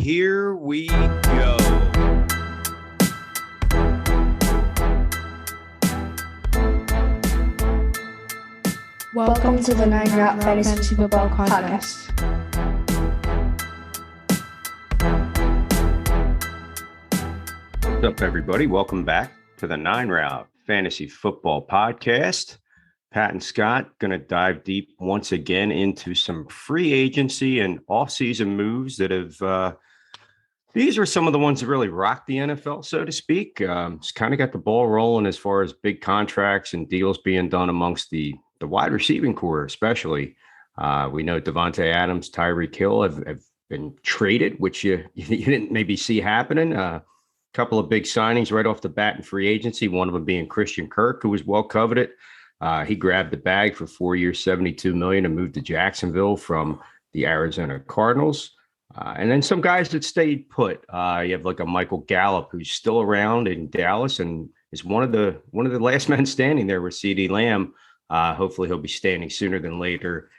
here we go. Welcome to the Nine Route Fantasy Football Podcast. What's up, everybody? Welcome back to the Nine Route Fantasy Football Podcast. Pat and Scott going to dive deep once again into some free agency and off-season moves that have these are some of the ones that really rocked the NFL, so to speak. It's kind of got the ball rolling as far as big contracts and deals being done amongst the wide receiving core, especially. We know Devontae Adams, Tyreek Hill have been traded, which you didn't maybe see happening. Couple of big signings right off the bat in free agency, one of them being Christian Kirk, who was well coveted. He grabbed the bag for 4 years, $72 million, and moved to Jacksonville from the Arizona Cardinals. And then some guys that stayed put. You have like a Michael Gallup, who's still around in Dallas and is one of the last men standing there with CeeDee Lamb. Hopefully he'll be standing sooner than later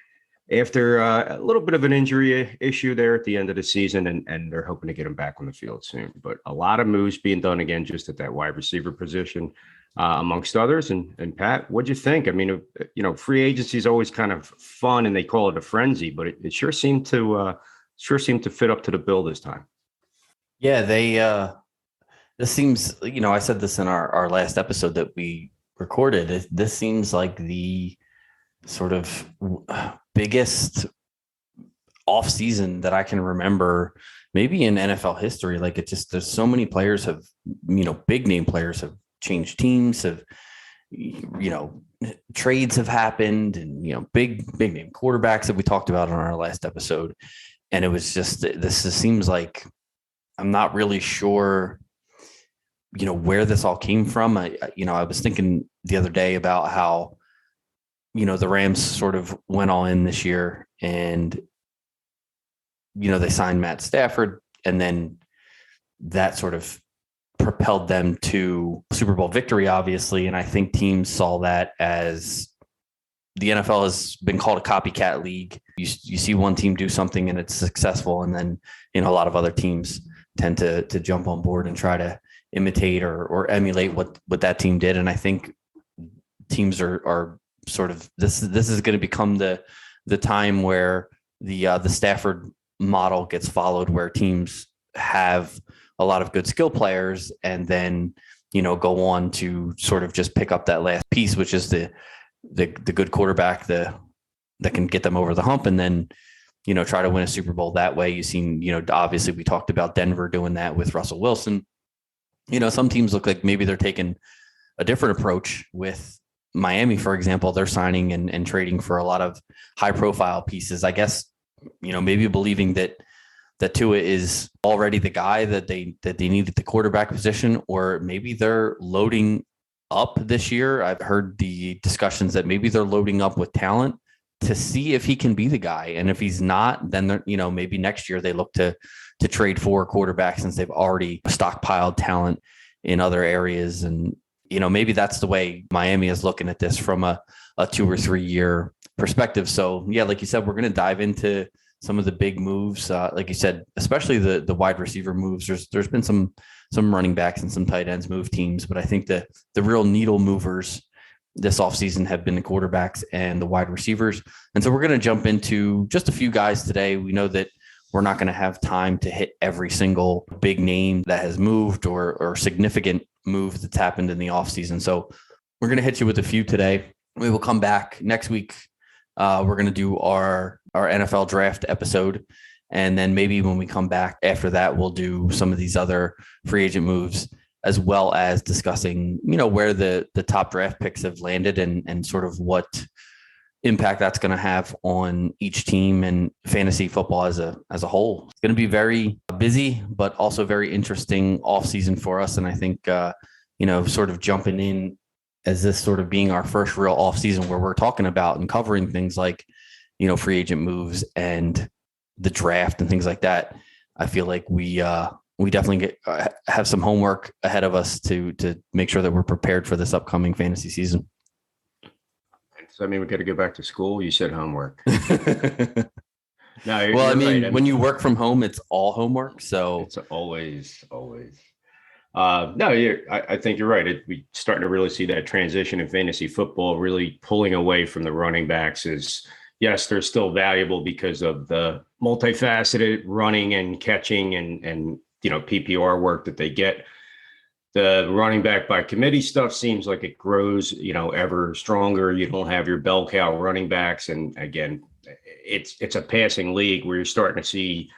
after a little bit of an injury issue there at the end of the season, and they're hoping to get him back on the field soon. But a lot of moves being done again just at that wide receiver position. Amongst others. And Pat, what'd you think? I mean, free agency is always kind of fun and they call it a frenzy, but it sure seemed to fit up to the bill this time. Yeah, this seems, I said this in our last episode that we recorded. This seems like the sort of biggest off season that I can remember, maybe in NFL history. Like there's so many players have, big name players have changed teams, have trades have happened, and big name quarterbacks that we talked about on our last episode. And it was just, this seems like I'm not really sure where this all came from. I was thinking the other day about how the Rams sort of went all in this year, and they signed Matt Stafford, and then that sort of propelled them to Super Bowl victory, obviously. And I think teams saw that as the NFL has been called a copycat league. You see one team do something and it's successful, and then a lot of other teams tend to jump on board and try to imitate or emulate what that team did. And I think teams are sort of this is going to become the time where the Stafford model gets followed, where teams have a lot of good skill players and then, go on to sort of just pick up that last piece, which is the good quarterback that can get them over the hump, and then, try to win a Super Bowl that way. You've seen, obviously we talked about Denver doing that with Russell Wilson. Some teams look like maybe they're taking a different approach with Miami, for example. They're signing and trading for a lot of high profile pieces, I guess, maybe believing that Tua is already the guy that they need at the quarterback position, or maybe they're loading up this year. I've heard the discussions that maybe they're loading up with talent to see if he can be the guy. And if he's not, then they're, maybe next year they look to trade for a quarterback, since they've already stockpiled talent in other areas. And, maybe that's the way Miami is looking at this from a 2 or 3 year perspective. So yeah, like you said, we're going to dive into some of the big moves, like you said, especially the wide receiver moves. There's been some running backs and some tight ends move teams, but I think the real needle movers this offseason have been the quarterbacks and the wide receivers. And so we're going to jump into just a few guys today. We know that we're not going to have time to hit every single big name that has moved or significant move that's happened in the offseason. So we're going to hit you with a few today. We will come back next week. We're going to do our NFL draft episode. And then maybe when we come back after that, we'll do some of these other free agent moves, as well as discussing, where the top draft picks have landed and sort of what impact that's going to have on each team and fantasy football as a whole. It's going to be very busy, but also very interesting offseason for us. And I think, sort of jumping in as this sort of being our first real offseason where we're talking about and covering things like, free agent moves and the draft and things like that. I feel like we definitely have some homework ahead of us to make sure that we're prepared for this upcoming fantasy season. So, we got to go back to school. You said homework. No, Well, I you're right. mean, when you work from home, it's all homework. So It's always. No, I think you're right. We starting to really see that transition in fantasy football, really pulling away from the running backs. Is yes, they're still valuable because of the multifaceted running and catching and PPR work that they get. The running back by committee stuff seems like it grows, ever stronger. You don't have your bell cow running backs, and again, it's a passing league where you're starting to see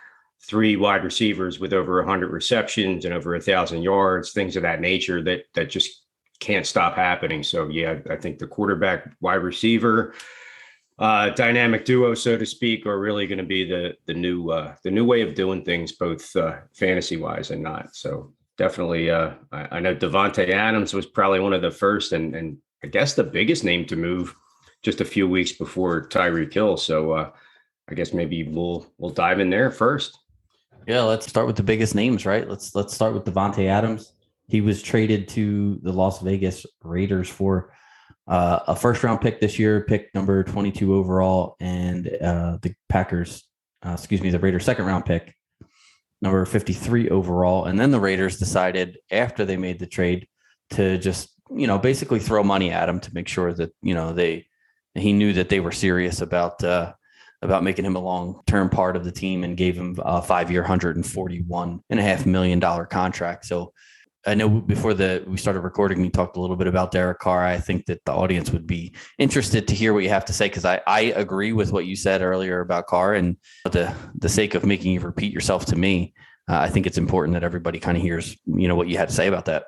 three wide receivers with over 100 receptions and over 1,000 yards, things of that nature that just can't stop happening. So yeah, I think the quarterback wide receiver dynamic duo, so to speak, are really going to be the new way of doing things, both fantasy wise and not. So definitely, I know Devontae Adams was probably one of the first, and I guess the biggest name to move just a few weeks before Tyreek Hill. So I guess maybe we'll dive in there first. yeah, let's start with the biggest names, right? Let's start with Devontae Adams. He was traded to the Las Vegas Raiders for a first-round pick this year, pick number 22 overall, and the Raiders' second-round pick, number 53 overall. And then the Raiders decided after they made the trade to just, basically throw money at him to make sure that, he knew that they were serious about making him a long-term part of the team, and gave him a 5-year, $141.5 million contract. So I know before we started recording, you talked a little bit about Derek Carr. I think that the audience would be interested to hear what you have to say, because I agree with what you said earlier about Carr, and the sake of making you repeat yourself to me, I think it's important that everybody kind of hears, what you had to say about that.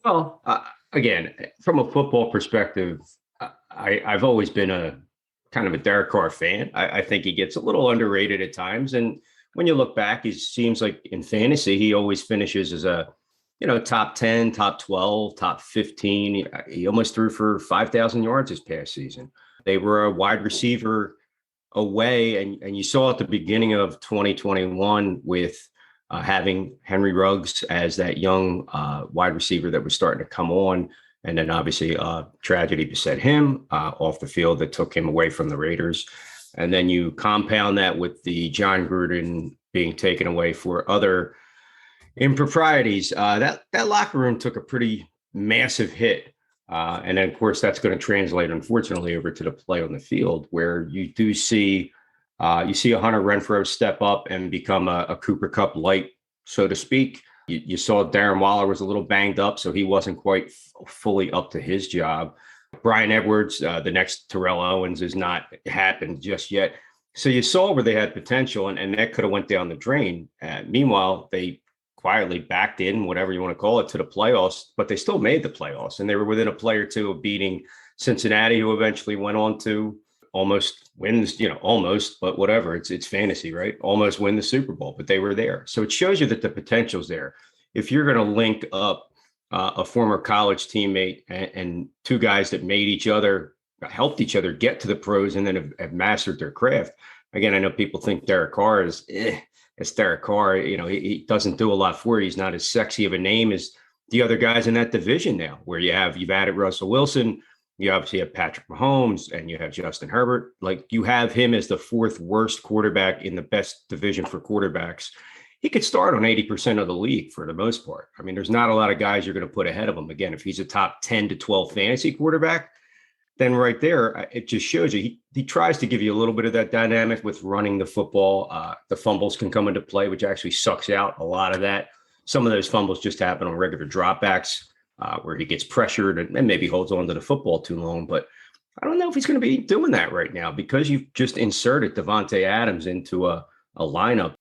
Well, again, from a football perspective, I've always been a kind of a Derek Carr fan. I think he gets a little underrated at times. And when you look back, it seems like in fantasy, he always finishes as a, top 10, top 12, top 15. He almost threw for 5,000 yards this past season. They were a wide receiver away. And you saw at the beginning of 2021 with having Henry Ruggs as that young wide receiver that was starting to come on. And then obviously tragedy beset him off the field that took him away from the Raiders. And then you compound that with the John Gruden being taken away for other improprieties. That locker room took a pretty massive hit. And then, of course, that's going to translate, unfortunately, over to the play on the field, where you do see a Hunter Renfrow step up and become a Cooper Kupp light, so to speak. You saw Darren Waller was a little banged up, so he wasn't quite fully up to his job. Brian Edwards, the next Terrell Owens, has not happened just yet. So you saw where they had potential, and that could have went down the drain. Meanwhile, they quietly backed in, whatever you want to call it, to the playoffs, but they still made the playoffs, and they were within a play or two of beating Cincinnati, who eventually went on to almost wins, almost, but whatever. It's fantasy, right? Almost win the Super Bowl, but they were there. So it shows you that the potential's there. If you're going to link up a former college teammate and two guys that helped each other get to the pros and then have mastered their craft. Again, I know people think Derek Carr is, it's Derek Carr. He doesn't do a lot for you. He's not as sexy of a name as the other guys in that division now, where you've added Russell Wilson. You obviously have Patrick Mahomes and you have Justin Herbert. Like, you have him as the fourth worst quarterback in the best division for quarterbacks. He could start on 80% of the league for the most part. I mean, there's not a lot of guys you're going to put ahead of him. Again, if he's a top 10 to 12 fantasy quarterback, then right there, it just shows you he tries to give you a little bit of that dynamic with running the football. The fumbles can come into play, which actually sucks out a lot of that. Some of those fumbles just happen on regular dropbacks. Where he gets pressured and maybe holds on to the football too long. But I don't know if he's going to be doing that right now, because you've just inserted Devontae Adams into a lineup.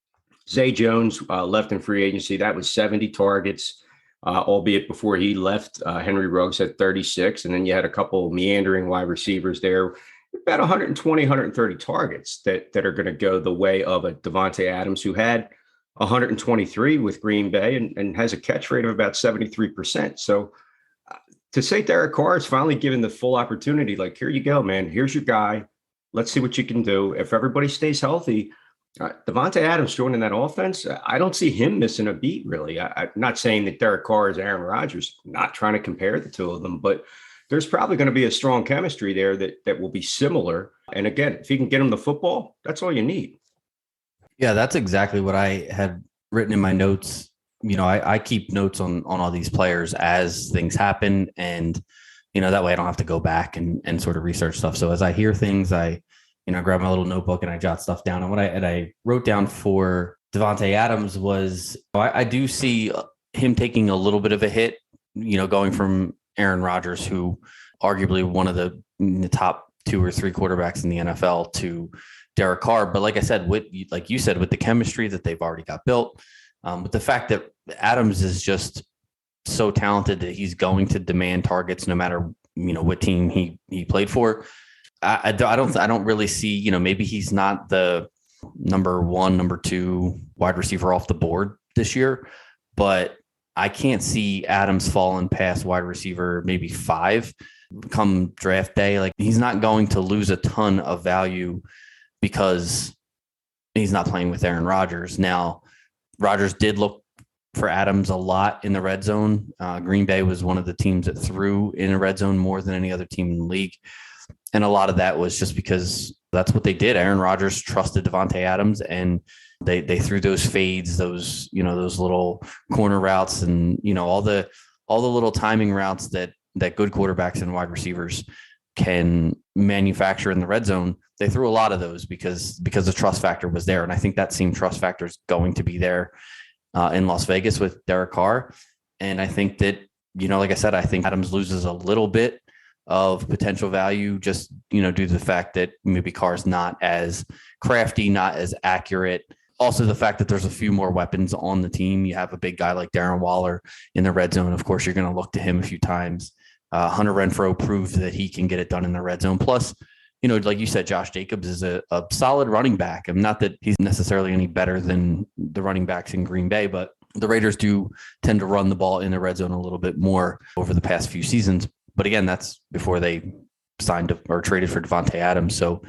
Zay Jones left in free agency. That was 70 targets, albeit before he left. Henry Ruggs had 36. And then you had a couple meandering wide receivers there, about 120, 130 targets that are going to go the way of a Devontae Adams, who had 123 with Green Bay and has a catch rate of about 73%. So to say Derek Carr is finally given the full opportunity, like, here you go, man, here's your guy. Let's see what you can do. If everybody stays healthy, Devontae Adams joining that offense, I don't see him missing a beat, really. I'm not saying that Derek Carr is Aaron Rodgers, not trying to compare the two of them, but there's probably going to be a strong chemistry there that will be similar. And again, if you can get him the football, that's all you need. Yeah, that's exactly what I had written in my notes. I keep notes on all these players as things happen. And, that way I don't have to go back and sort of research stuff. So as I hear things, I grab my little notebook and I jot stuff down. And what I wrote down for Davante Adams was I do see him taking a little bit of a hit, going from Aaron Rodgers, who arguably one of the top 2 or 3 quarterbacks in the NFL, to Derek Carr. But like I said, like you said, with the chemistry that they've already got built, with the fact that Adams is just so talented that he's going to demand targets no matter what team he played for. I don't really see, maybe he's not the number 1, number 2 wide receiver off the board this year, but I can't see Adams falling past wide receiver maybe 5 come draft day. Like, he's not going to lose a ton of value because he's not playing with Aaron Rodgers. Now, Rodgers did look for Adams a lot in the red zone. Green Bay was one of the teams that threw in the red zone more than any other team in the league. And a lot of that was just because that's what they did. Aaron Rodgers trusted Davante Adams, and they threw those fades, those little corner routes, and all the little timing routes that good quarterbacks and wide receivers can manufacture in the red zone. They threw a lot of those because the trust factor was there. And I think that same trust factor is going to be there in Las Vegas with Derek Carr. And I think that, like I said, I think Adams loses a little bit of potential value just, due to the fact that maybe Carr's not as crafty, not as accurate. Also, the fact that there's a few more weapons on the team. You have a big guy like Darren Waller in the red zone. Of course, you're going to look to him a few times. Hunter Renfrow proved that he can get it done in the red zone. Plus, like you said, Josh Jacobs is a solid running back. I'm not that he's necessarily any better than the running backs in Green Bay, but the Raiders do tend to run the ball in the red zone a little bit more over the past few seasons. But again, that's before they signed or traded for Davante Adams. So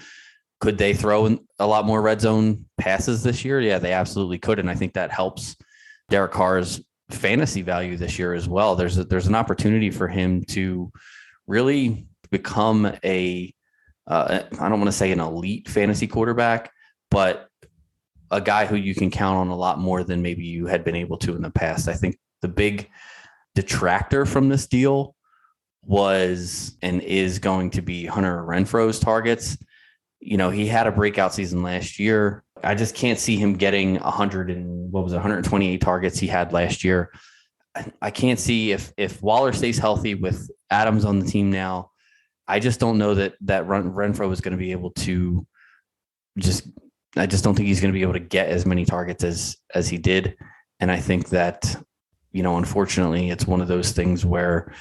could they throw in a lot more red zone passes this year? Yeah, they absolutely could. And I think that helps Derek Carr's fantasy value this year as well. There's an opportunity for him to really become I don't want to say an elite fantasy quarterback, but a guy who you can count on a lot more than maybe you had been able to in the past. I think the big detractor from this deal was and is going to be Hunter Renfrow's targets. He had a breakout season last year. I just can't see him getting 128 targets he had last year. I can't see if Waller stays healthy with Adams on the team now. I just don't know that Renfrow is going to be able to I just don't think he's going to be able to get as many targets as he did. And I think that, unfortunately, it's one of those things where,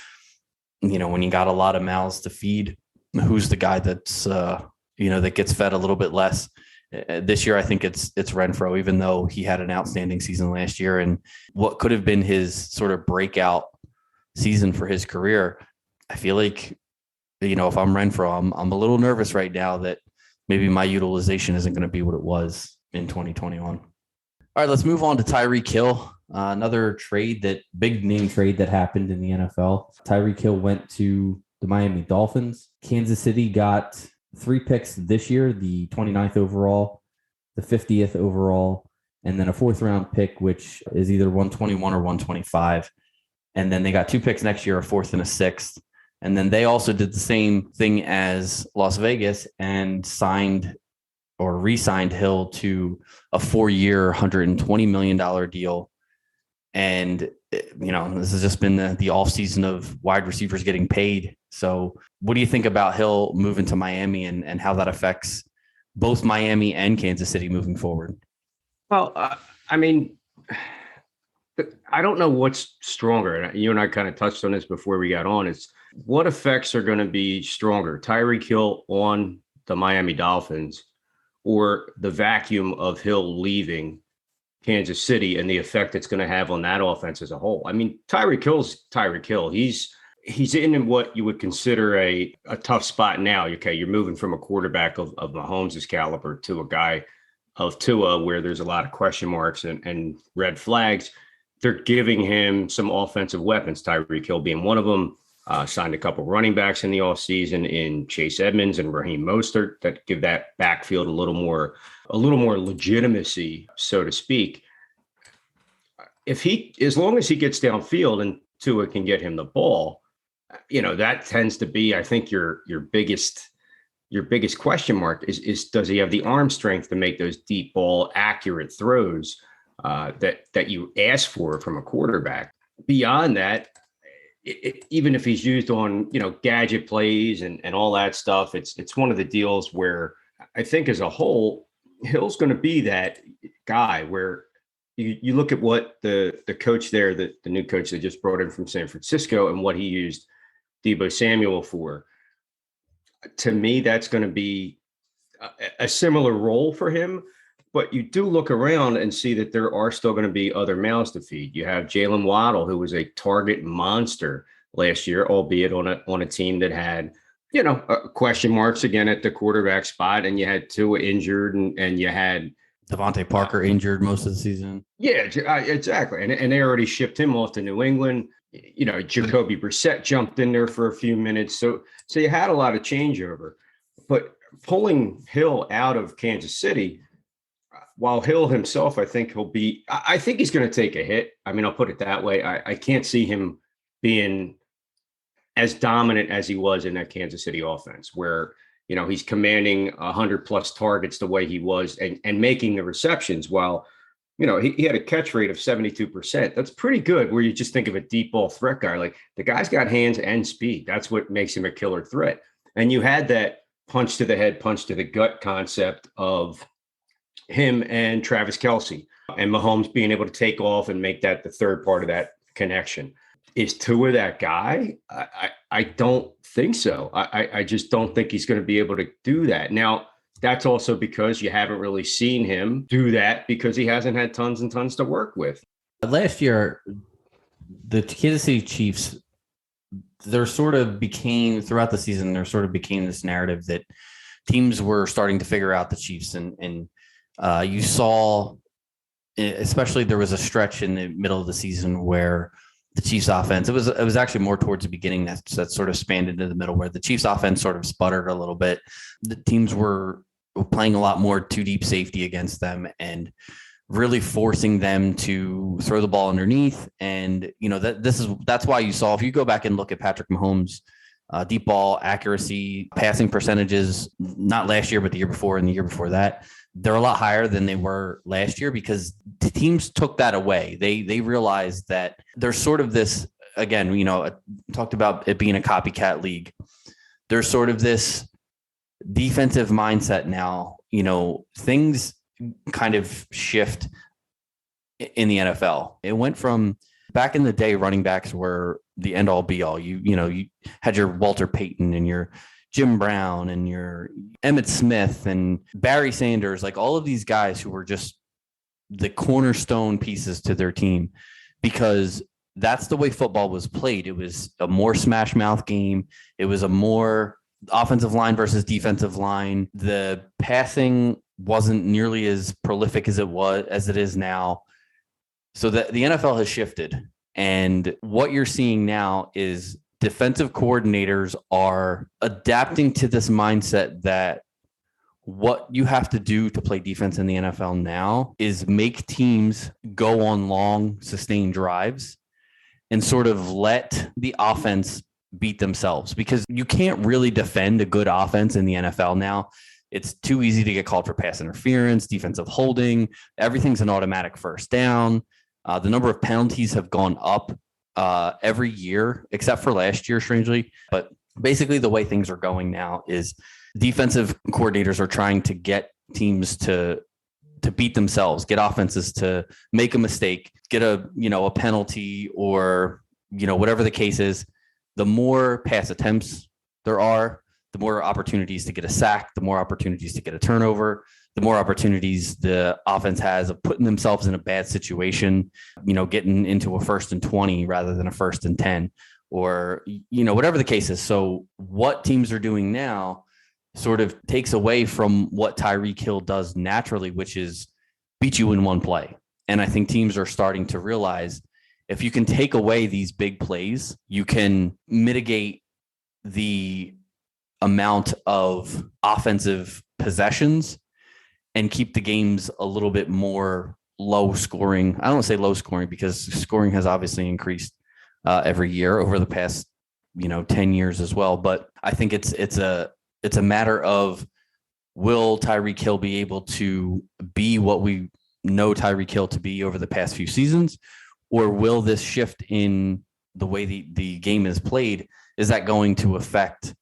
when you got a lot of mouths to feed, who's the guy that's, that gets fed a little bit less. This year, I think it's Renfrow, even though he had an outstanding season last year and what could have been his sort of breakout season for his career. I feel like, if I'm Renfrow, I'm a little nervous right now that maybe my utilization isn't going to be what it was in 2021. All right, let's move on to Tyreek Hill. Another big name trade that happened in the NFL. Tyreek Hill went to the Miami Dolphins. Kansas City got 3 picks this year, the 29th overall, the 50th overall, and then a 4th round pick, which is either 121 or 125. And then they got 2 picks next year, a 4th and a 6th. And then they also did the same thing as Las Vegas and signed or re-signed Hill to a 4-year, $120 million deal. And, this has just been the offseason of wide receivers getting paid. So what do you think about Hill moving to Miami and how that affects both Miami and Kansas City moving forward? Well, I don't know what's stronger. You and I kind of touched on this before we got on. It's what effects are going to be stronger, Tyreek Hill on the Miami Dolphins or the vacuum of Hill leaving Kansas City and the effect it's going to have on that offense as a whole. Tyreek Hill's Tyreek Hill. He's in what you would consider a tough spot now. Okay, you're moving from a quarterback of Mahomes' caliber to a guy of Tua where there's a lot of question marks and red flags. They're giving him some offensive weapons, Tyreek Hill being one of them. Signed a couple running backs in the offseason in Chase Edmonds and Raheem Mostert that give that backfield a little more legitimacy, so to speak. As long as he gets downfield and Tua can get him the ball, that tends to be, I think, your biggest question mark is does he have the arm strength to make those deep ball accurate throws that you ask for from a quarterback? Beyond that, even if he's used on, gadget plays and all that stuff, it's one of the deals where I think as a whole, Hill's going to be that guy where you look at what the coach there, the new coach they just brought in from San Francisco, and what he used Deebo Samuel for. To me, that's going to be a similar role for him. But you do look around and see that there are still going to be other mouths to feed. You have Jalen Waddle, who was a target monster last year, albeit on a team that had, question marks again at the quarterback spot. And you had Tua injured and you had Devontae Parker injured most of the season. Yeah, exactly. And they already shipped him off to New England. Jacoby Brissett jumped in there for a few minutes. So you had a lot of changeover. But pulling Hill out of Kansas City, while Hill himself, I think he's going to take a hit. I mean, I'll put it that way. I can't see him being as dominant as he was in that Kansas City offense, where, he's commanding 100+ targets the way he was and making the receptions while, he had a catch rate of 72%. That's pretty good, where you just think of a deep ball threat guy. Like, the guy's got hands and speed. That's what makes him a killer threat. And you had that punch to the head, punch to the gut concept of him and Travis Kelce and Mahomes being able to take off and make that the third part of that connection. Is Tua that guy? I don't think so. I just don't think he's going to be able to do that. Now, that's also because you haven't really seen him do that because he hasn't had tons and tons to work with. Last year, the Kansas City Chiefs, throughout the season, there sort of became this narrative that teams were starting to figure out the Chiefs. And you saw, especially there was a stretch in the middle of the season where the Chiefs offense, it was actually more towards the beginning that sort of spanned into the middle, where the Chiefs offense sort of sputtered a little bit. The teams were playing a lot more two deep safety against them and really forcing them to throw the ball underneath. And, that's why you saw, if you go back and look at Patrick Mahomes' deep ball accuracy, passing percentages, not last year, but the year before and the year before that, they're a lot higher than they were last year because teams took that away. They realized that there's sort of this, again, I talked about it being a copycat league. There's sort of this defensive mindset now, things kind of shift in the NFL. It went from back in the day, running backs were the end all be all. You had your Walter Payton and your Jim Brown and your Emmitt Smith and Barry Sanders, like all of these guys who were just the cornerstone pieces to their team, because that's the way football was played. It was a more smash mouth game. It was a more offensive line versus defensive line. The passing wasn't nearly as prolific as it is now. So the NFL has shifted. And what you're seeing now is defensive coordinators are adapting to this mindset that what you have to do to play defense in the NFL now is make teams go on long, sustained drives and sort of let the offense beat themselves, because you can't really defend a good offense in the NFL now. It's too easy to get called for pass interference, defensive holding. Everything's an automatic first down. The number of penalties have gone up every year, except for last year, strangely. But basically the way things are going now is defensive coordinators are trying to get teams to beat themselves, get offenses to make a mistake, get a penalty, or, whatever the case is. The more pass attempts there are, the more opportunities to get a sack, the more opportunities to get a turnover, the more opportunities the offense has of putting themselves in a bad situation, getting into a 1st and 20 rather than a 1st and 10, or, whatever the case is. So what teams are doing now sort of takes away from what Tyreek Hill does naturally, which is beat you in one play. And I think teams are starting to realize if you can take away these big plays, you can mitigate the amount of offensive possessions and keep the games a little bit more low scoring. I don't say low scoring because scoring has obviously increased every year over the past, 10 years as well. But I think it's a matter of, will Tyreek Hill be able to be what we know Tyreek Hill to be over the past few seasons, or will this shift in the way the game is played, is that going to affect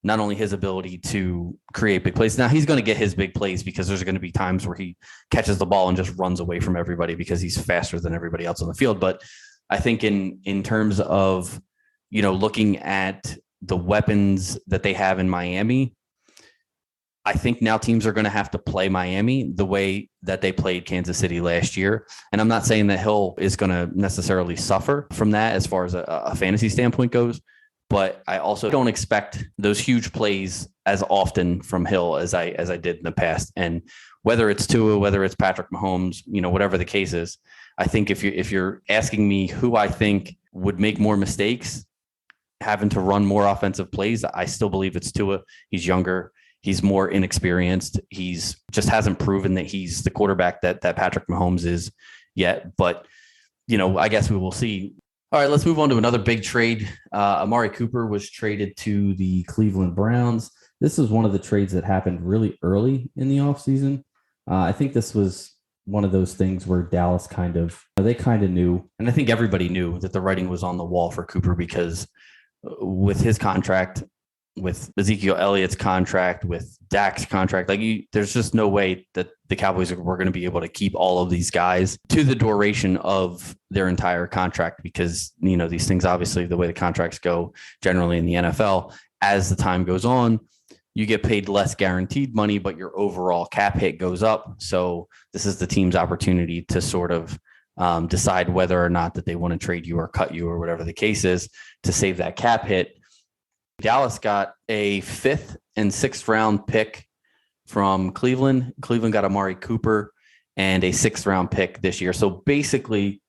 not only his ability to create big plays? Now, he's going to get his big plays because there's going to be times where he catches the ball and just runs away from everybody because he's faster than everybody else on the field. But I think in terms of, looking at the weapons that they have in Miami, I think now teams are going to have to play Miami the way that they played Kansas City last year. And I'm not saying that Hill is going to necessarily suffer from that as far as a fantasy standpoint goes, but I also don't expect those huge plays as often from Hill as I did in the past. And whether it's Tua, whether it's Patrick Mahomes, whatever the case is, I think if you're asking me who I think would make more mistakes, having to run more offensive plays, I still believe it's Tua. He's younger. He's more inexperienced. He's just hasn't proven that he's the quarterback that Patrick Mahomes is yet. But, I guess we will see. All right, let's move on to another big trade. Amari Cooper was traded to the Cleveland Browns. This was one of the trades that happened really early in the offseason. I think this was one of those things where Dallas they kind of knew, and I think everybody knew that the writing was on the wall for Cooper, because with his contract, with Ezekiel Elliott's contract, with Dak's contract, there's just no way that the Cowboys were going to be able to keep all of these guys to the duration of their entire contract, because, these things, obviously the way the contracts go generally in the NFL, as the time goes on, you get paid less guaranteed money, but your overall cap hit goes up. So this is the team's opportunity to sort of decide whether or not that they want to trade you or cut you or whatever the case is to save that cap hit. Dallas got a 5th and 6th round pick from Cleveland. Cleveland got Amari Cooper and a 6th round pick this year. So basically,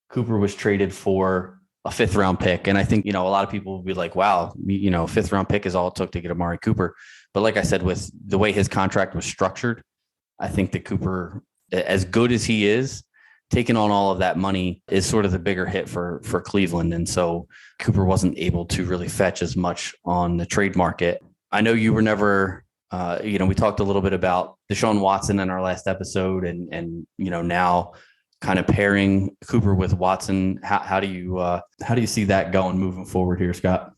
Cooper was traded for a 5th round pick. And I think, a lot of people will be like, wow, 5th round pick is all it took to get Amari Cooper. But like I said, with the way his contract was structured, I think that Cooper, as good as he is, taking on all of that money is sort of the bigger hit for Cleveland. And so Cooper wasn't able to really fetch as much on the trade market. I know you were never, we talked a little bit about Deshaun Watson in our last episode and now kind of pairing Cooper with Watson. How do you see that going moving forward here, Scott?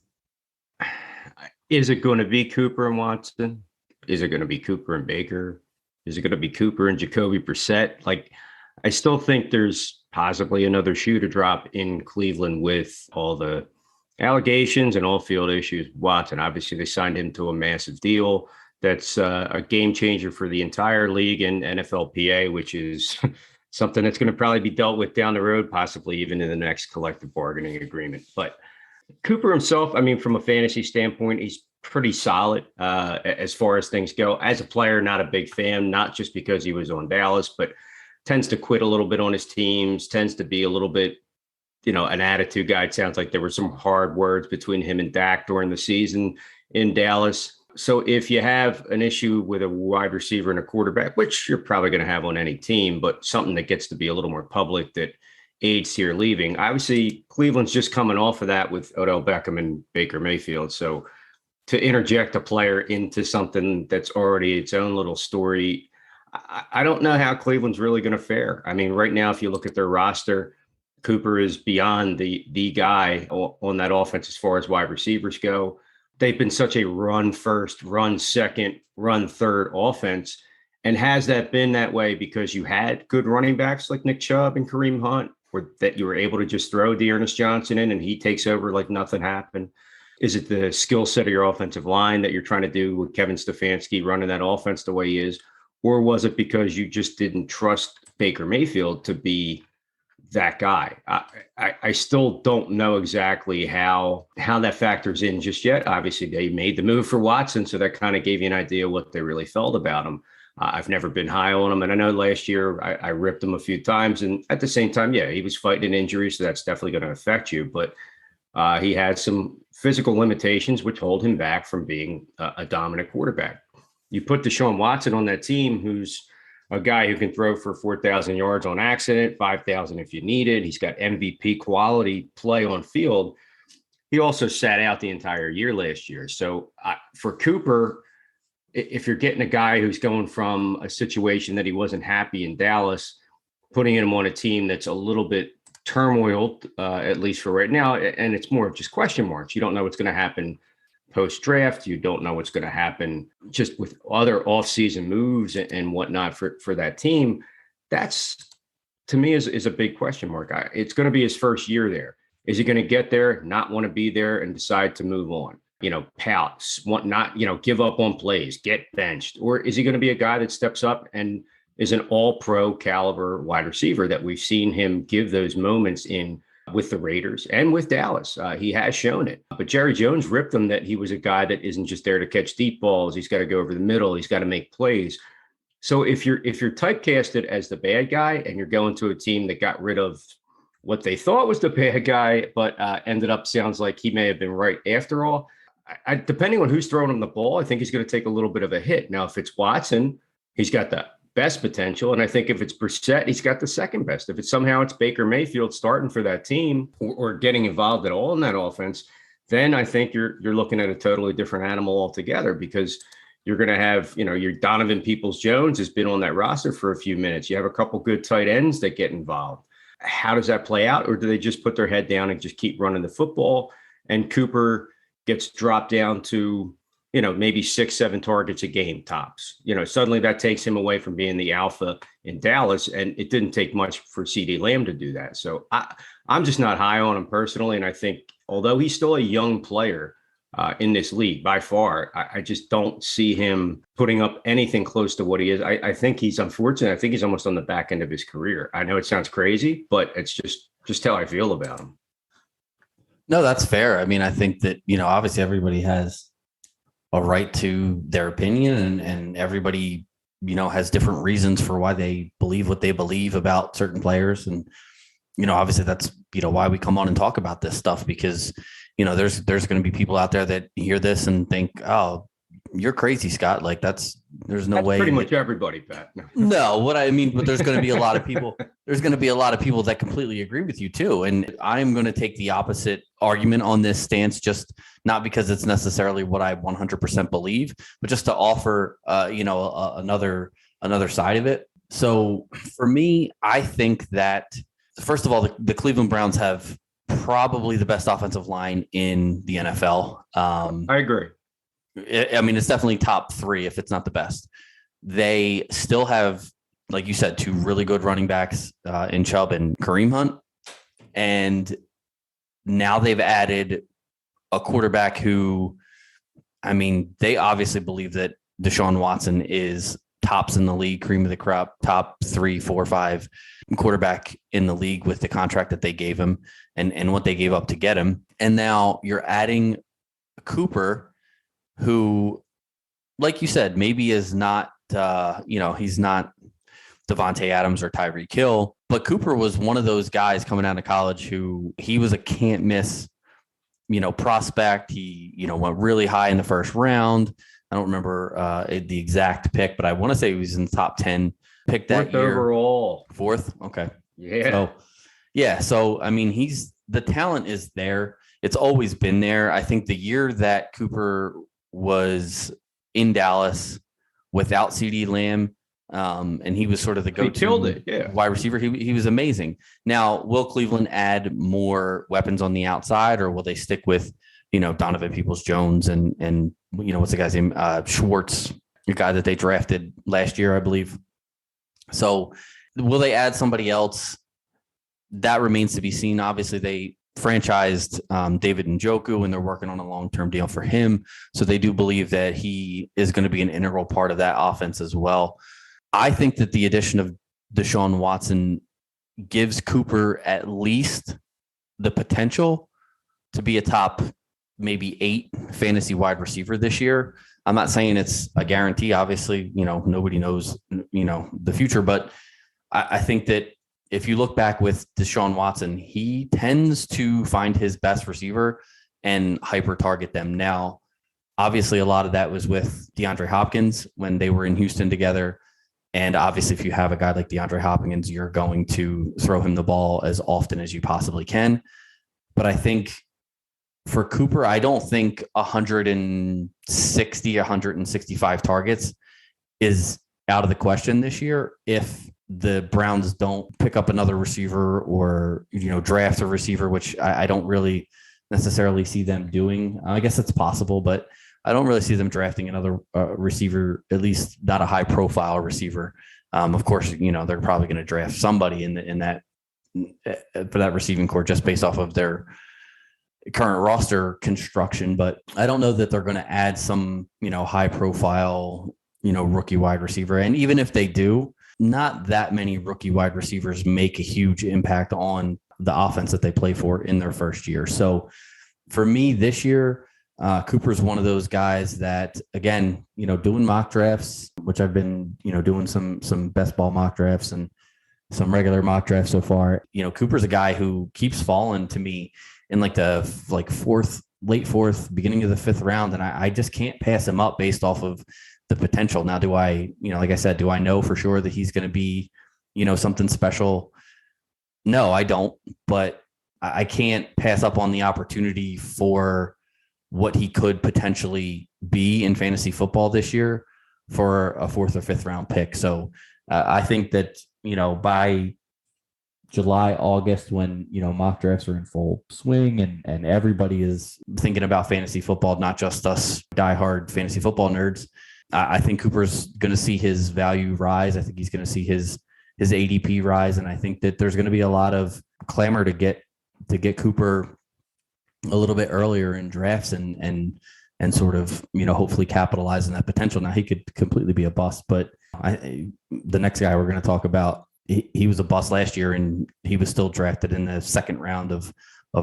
Is it going to be Cooper and Watson? Is it going to be Cooper and Baker? Is it going to be Cooper and Jacoby Brissett? I still think there's possibly another shoe to drop in Cleveland with all the allegations and off-field issues. Watson, obviously, they signed him to a massive deal. That's a game changer for the entire league and NFLPA, which is something that's going to probably be dealt with down the road, possibly even in the next collective bargaining agreement. But Cooper himself, from a fantasy standpoint, he's pretty solid as far as things go. As a player, not a big fan, not just because he was on Dallas, but tends to quit a little bit on his teams, tends to be a little bit, an attitude guy. It sounds like there were some hard words between him and Dak during the season in Dallas. So if you have an issue with a wide receiver and a quarterback, which you're probably going to have on any team, but something that gets to be a little more public that aids here leaving, obviously Cleveland's just coming off of that with Odell Beckham and Baker Mayfield. So to interject a player into something that's already its own little story, I don't know how Cleveland's really going to fare. Right now, if you look at their roster, Cooper is beyond the guy on that offense as far as wide receivers go. They've been such a run first, run second, run third offense. And has that been that way because you had good running backs like Nick Chubb and Kareem Hunt, or that you were able to just throw Dearness Johnson in and he takes over like nothing happened? Is it the skill set of your offensive line that you're trying to do with Kevin Stefanski running that offense the way he is? Or was it because you just didn't trust Baker Mayfield to be that guy? I still don't know exactly how that factors in just yet. Obviously, they made the move for Watson, so that kind of gave you an idea what they really felt about him. I've never been high on him. And I know last year I ripped him a few times. And at the same time, yeah, he was fighting an injury. So that's definitely going to affect you. But he had some physical limitations, which hold him back from being a dominant quarterback. You put Deshaun Watson on that team, who's a guy who can throw for 4,000 yards on accident, 5,000 if you need it. He's got MVP quality play on field. He also sat out the entire year last year. So for Cooper, if you're getting a guy who's going from a situation that he wasn't happy in Dallas, putting him on a team that's a little bit turmoiled, at least for right now, and it's more of just question marks. You don't know what's going to happen post-draft. You don't know what's going to happen just with other off-season moves and whatnot for that team. That's, to me, is a big question mark. It's going to be his first year there. Is he going to get there, not want to be there, and decide to move on? Pout, give up on plays, get benched? Or is he going to be a guy that steps up and is an all-pro caliber wide receiver that we've seen him give those moments in with the Raiders and with Dallas? He has shown it. But Jerry Jones ripped him that he was a guy that isn't just there to catch deep balls. He's got to go over the middle. He's got to make plays. So if you're typecasted as the bad guy and you're going to a team that got rid of what they thought was the bad guy, but ended up sounds like he may have been right after all, depending on who's throwing him the ball, I think he's going to take a little bit of a hit. Now, if it's Watson, he's got the best potential. And I think if it's Brissett, he's got the second best. If it's Baker Mayfield starting for that team or getting involved at all in that offense, then I think you're looking at a totally different animal altogether, because you're going to have, your Donovan Peoples-Jones has been on that roster for a few minutes. You have a couple good tight ends that get involved. How does that play out? Or do they just put their head down and just keep running the football? And Cooper gets dropped down to, maybe 6-7 targets a game tops. Suddenly that takes him away from being the alpha in Dallas. And it didn't take much for CeeDee Lamb to do that. So I'm just not high on him personally. And I think, although he's still a young player in this league by far, I just don't see him putting up anything close to what he is. I think he's unfortunate. I think he's almost on the back end of his career. I know it sounds crazy, but it's just how I feel about him. No, that's fair. I mean, I think that, obviously everybody has a right to their opinion, and everybody, has different reasons for why they believe what they believe about certain players. And, obviously that's, why we come on and talk about this stuff, because, there's going to be people out there that hear this and think, oh, you're crazy, Scott. Like that's way. Pretty much everybody, Pat. No, what I mean, but there's going to be a lot of people. There's going to be a lot of people that completely agree with you too. And I'm going to take the opposite argument on this stance, just not because it's necessarily what I 100% believe, but just to offer, another side of it. So for me, I think that first of all, the Cleveland Browns have probably the best offensive line in the NFL. I agree. I mean, it's definitely top 3 if it's not the best. They still have, like you said, 2 really good running backs in Chubb and Kareem Hunt. And now they've added a quarterback who, I mean, they obviously believe that Deshaun Watson is tops in the league, cream of the crop, top 3, 4, 5 quarterback in the league with the contract that they gave him and what they gave up to get him. And now you're adding Cooper, who, like you said, maybe is not, he's not Devontae Adams or Tyreek Hill, but Cooper was one of those guys coming out of college who he was a can't miss, prospect. He, went really high in the first round. I don't remember the exact pick, but I want to say he was in the top 10 pick that Fourth year. Overall. 4th. Okay. Yeah. So, I mean, the talent is there. It's always been there. I think the year that Cooper was in Dallas without CeeDee Lamb, and he was sort of the go-to wide receiver. He was amazing. Now, will Cleveland add more weapons on the outside, or will they stick with, Donovan Peoples-Jones and what's the guy's name? Schwartz, the guy that they drafted last year, I believe. So will they add somebody else? That remains to be seen. Obviously, they franchised David Njoku, and they're working on a long-term deal for him. So they do believe that he is going to be an integral part of that offense as well. I think that the addition of Deshaun Watson gives Cooper at least the potential to be a top maybe 8 fantasy wide receiver this year. I'm not saying it's a guarantee. Obviously, nobody knows, the future, but I think that if you look back with Deshaun Watson, he tends to find his best receiver and hyper target them. Now, obviously, a lot of that was with DeAndre Hopkins when they were in Houston together. And obviously, if you have a guy like DeAndre Hopkins, you're going to throw him the ball as often as you possibly can. But I think for Cooper, I don't think 160, 165 targets is out of the question this year if the Browns don't pick up another receiver or, draft a receiver, which I don't really necessarily see them doing. I guess it's possible, but I don't really see them drafting another receiver, at least not a high profile receiver. Of course, they're probably going to draft somebody in that for that receiving core just based off of their current roster construction. But I don't know that they're going to add some, high profile, rookie wide receiver. And even if they do, not that many rookie wide receivers make a huge impact on the offense that they play for in their first year. So for me this year, Cooper's one of those guys that, again, doing mock drafts, which I've been, doing some best ball mock drafts and some regular mock drafts so far. Cooper's a guy who keeps falling to me in the late fourth, beginning of the fifth round. And I just can't pass him up based off of the potential. Now, do I, like I said, do I know for sure that he's going to be, something special? No, I don't, but I can't pass up on the opportunity for what he could potentially be in fantasy football this year for a fourth or fifth round pick. So I think that, by July, August, when, mock drafts are in full swing and everybody is thinking about fantasy football, not just us diehard fantasy football nerds, I think Cooper's going to see his value rise. I think he's going to see his ADP rise. And I think that there's going to be a lot of clamor to get Cooper a little bit earlier in drafts and sort of, hopefully capitalize on that potential. Now, he could completely be a bust, but the next guy we're going to talk about, he was a bust last year and he was still drafted in the second round of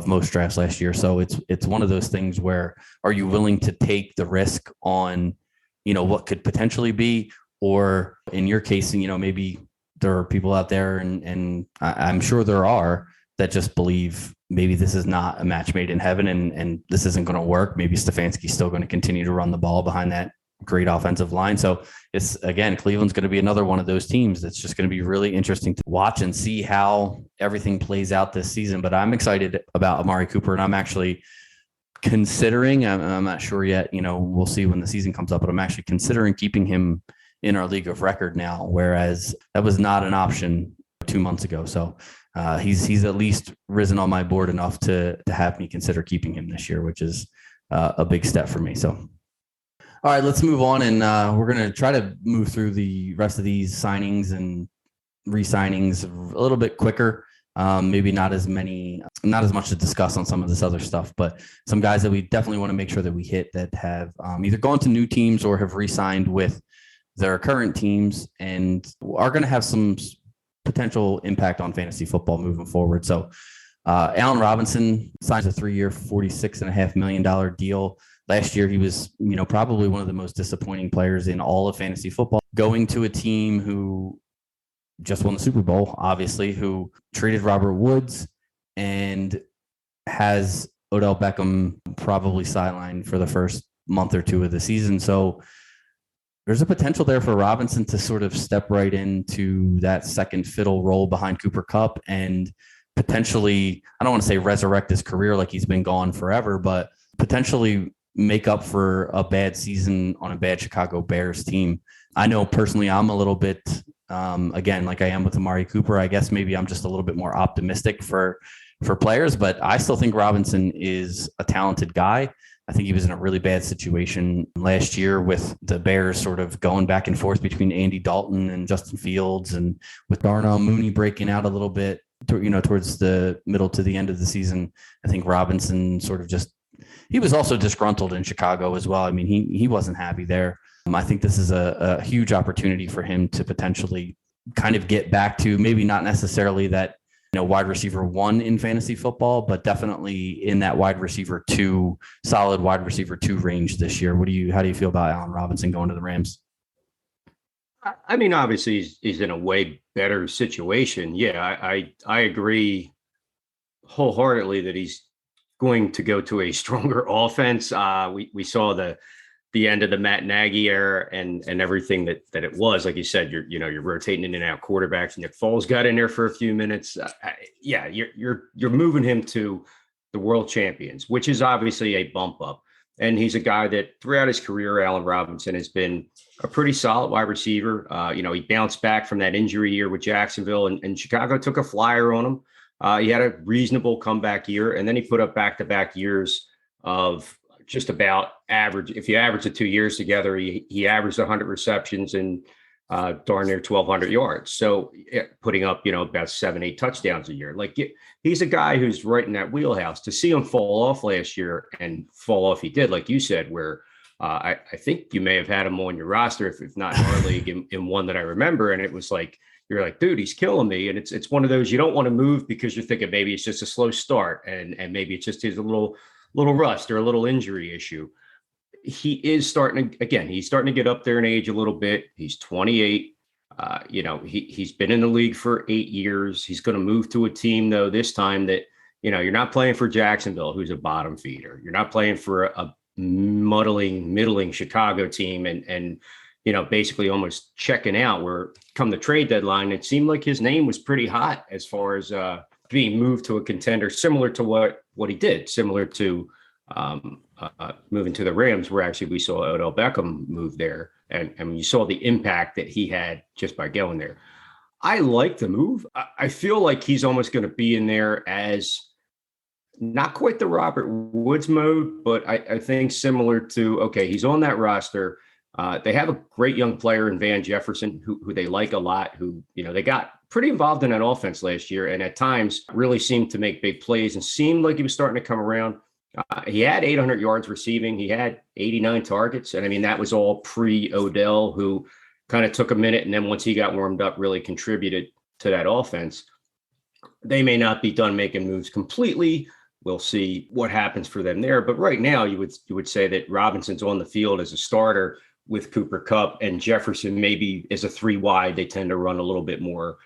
most drafts last year. So it's one of those things where, are you willing to take the risk on, what could potentially be, or in your case, maybe there are people out there and I'm sure there are that just believe maybe this is not a match made in heaven and this isn't going to work. Maybe Stefanski's still going to continue to run the ball behind that great offensive line. So it's, again, Cleveland's going to be another one of those teams that's just going to be really interesting to watch and see how everything plays out this season. But I'm excited about Amari Cooper, and I'm actually considering, I'm not sure yet, we'll see when the season comes up, but I'm actually considering keeping him in our league of record now, whereas that was not an option 2 months ago. So he's at least risen on my board enough to have me consider keeping him this year, which is a big step for me. So, all right, let's move on. And we're going to try to move through the rest of these signings and re-signings a little bit quicker. Maybe not as much to discuss on some of this other stuff, but some guys that we definitely want to make sure that we hit that have either gone to new teams or have re-signed with their current teams and are going to have some potential impact on fantasy football moving forward. So Allen Robinson signs a 3-year, $46.5 million deal. Last year, he was, probably one of the most disappointing players in all of fantasy football, going to a team who just won the Super Bowl, obviously, who traded Robert Woods and has Odell Beckham probably sidelined for the first month or two of the season. So there's a potential there for Robinson to sort of step right into that second fiddle role behind Cooper Kupp and potentially, I don't want to say resurrect his career like he's been gone forever, but potentially make up for a bad season on a bad Chicago Bears team. I know personally I'm a little bit, again, like I am with Amari Cooper, I guess maybe I'm just a little bit more optimistic for players, but I still think Robinson is a talented guy. I think he was in a really bad situation last year with the Bears sort of going back and forth between Andy Dalton and Justin Fields, and with Darnell Mooney breaking out a little bit, towards the middle to the end of the season. I think Robinson sort of he was also disgruntled in Chicago as well. I mean, he wasn't happy there. I think this is a huge opportunity for him to potentially kind of get back to maybe not necessarily that wide receiver 1 in fantasy football, but definitely in that wide receiver 2, solid wide receiver 2 range this year. How do you feel about Allen Robinson going to the Rams? I mean, obviously he's in a way better situation. Yeah, I agree wholeheartedly that he's going to go to a stronger offense. We saw the end of the Matt Nagy era and everything that it was. Like you said, you're rotating in and out quarterbacks. Nick Foles got in there for a few minutes. You're moving him to the world champions, which is obviously a bump up. And he's a guy that throughout his career, Allen Robinson has been a pretty solid wide receiver. He bounced back from that injury year with Jacksonville, and Chicago took a flyer on him. He had a reasonable comeback year, and then he put up back-to-back years of just about average. If you average the 2 years together, he averaged 100 receptions and darn near 1,200 yards. So putting up, about 7-8 touchdowns a year. He's a guy who's right in that wheelhouse. To see him fall off last year and fall off, he did, like you said, where I think you may have had him on your roster, if not in our league, in one that I remember. And it was like, you're like, dude, he's killing me. And it's one of those, you don't want to move because you're thinking maybe it's just a slow start and maybe it's just his little rust or a little injury issue. He is starting to get up there in age a little bit. He's 28. He's been in the league for 8 years. He's going to move to a team though this time that, you're not playing for Jacksonville, who's a bottom feeder. You're not playing for a middling Chicago team and basically almost checking out, where come the trade deadline, it seemed like his name was pretty hot as far as being moved to a contender, similar to what he did, similar to moving to the Rams, where actually we saw Odell Beckham move there. And you saw the impact that he had just by going there. I like the move. I feel like he's almost going to be in there as not quite the Robert Woods mode, but I think similar to, okay, he's on that roster. They have a great young player in Van Jefferson, who they like a lot, who, they got pretty involved in that offense last year and at times really seemed to make big plays and seemed like he was starting to come around. He had 800 yards receiving. He had 89 targets. And I mean, that was all pre-Odell, who kind of took a minute. And then once he got warmed up, really contributed to that offense. They may not be done making moves completely. We'll see what happens for them there. But right now, you would say that Robinson's on the field as a starter with Cooper Kupp, and Jefferson maybe as a 3 wide. They tend to run a little bit more.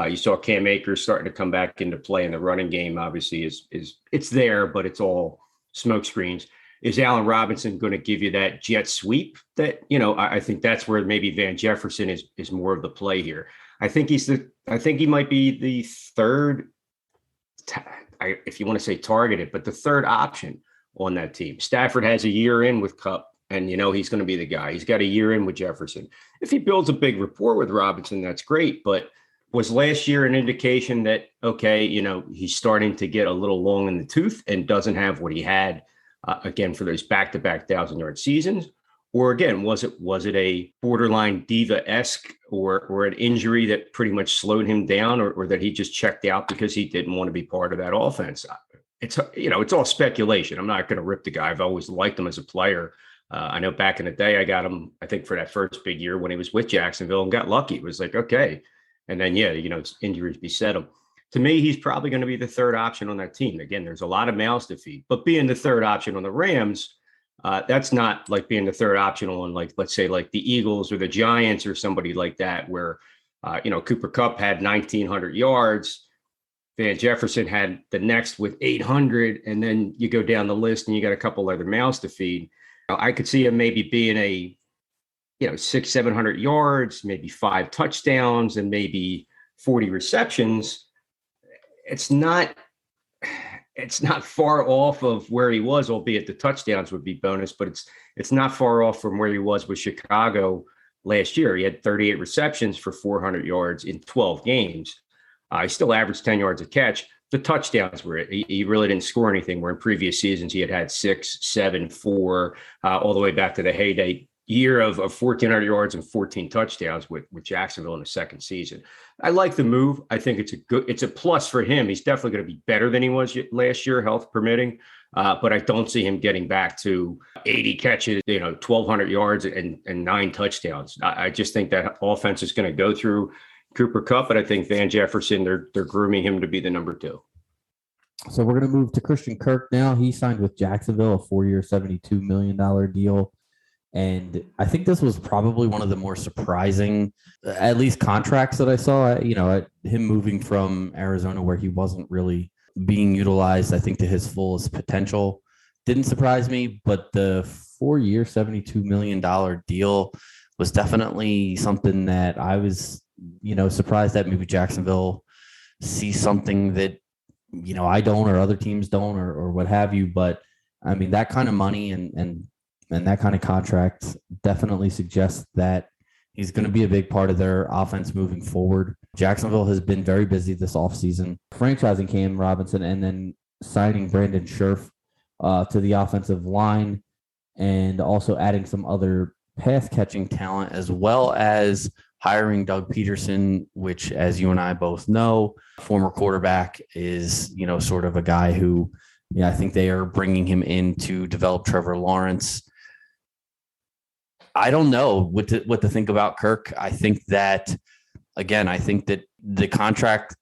You saw Cam Akers starting to come back into play in the running game. Obviously, is it's there, but it's all smoke screens. Is Allen Robinson going to give you that jet sweep that, I think that's where maybe Van Jefferson is more of the play here. I think he might be the third, if you want to say targeted, but the third option on that team. Stafford has a year in with Kupp, and he's going to be the guy. He's got a year in with Jefferson. If he builds a big rapport with Robinson, that's great. But was last year an indication that, okay, he's starting to get a little long in the tooth and doesn't have what he had, again, for those back-to-back 1,000-yard seasons? Or again, was it a borderline diva-esque or an injury that pretty much slowed him down, or that he just checked out because he didn't want to be part of that offense? It's all speculation. I'm not going to rip the guy. I've always liked him as a player. I know back in the day, I got him, I think, for that first big year when he was with Jacksonville and got lucky. It was like, okay. And then, injuries beset him. To me, he's probably going to be the third option on that team. Again, there's a lot of mouths to feed, but being the third option on the Rams, that's not like being the third option on, like, let's say, like the Eagles or the Giants or somebody like that, where, Cooper Kupp had 1,900 yards. Van Jefferson had the next with 800. And then you go down the list and you got a couple other mouths to feed. I could see him maybe being a 600-700 yards, maybe 5 touchdowns, and maybe 40 receptions. It's not far off of where he was, albeit the touchdowns would be bonus, but it's not far off from where he was with Chicago last year. He had 38 receptions for 400 yards in 12 games. He still averaged 10 yards a catch. The touchdowns were it. He really didn't score anything, where in previous seasons he had 6, 7, 4, all the way back to the heyday year of 1,400 yards and 14 touchdowns with Jacksonville in the second season. I like the move. I think it's a plus for him. He's definitely going to be better than he was last year, health permitting. But I don't see him getting back to 80 catches, 1,200 yards and 9 touchdowns. I just think that offense is going to go through Cooper Kupp, but I think Van Jefferson, they're grooming him to be the number 2. So we're going to move to Christian Kirk now. He signed with Jacksonville, a 4-year, $72 million deal. And I think this was probably one of the more surprising, at least contracts that I saw, him moving from Arizona where he wasn't really being utilized, I think, to his fullest potential. Didn't surprise me, but the 4-year, $72 million deal was definitely something that I was, surprised that maybe Jacksonville sees something that, I don't, or other teams don't, or what have you. But I mean, that kind of money and that kind of contract definitely suggests that he's going to be a big part of their offense moving forward. Jacksonville has been very busy this offseason, franchising Cam Robinson and then signing Brandon Scherf to the offensive line, and also adding some other pass catching talent, as well as hiring Doug Peterson, which, as you and I both know, former quarterback, is, sort of a guy who, I think they are bringing him in to develop Trevor Lawrence. I don't know what to think about Kirk. I think that the contract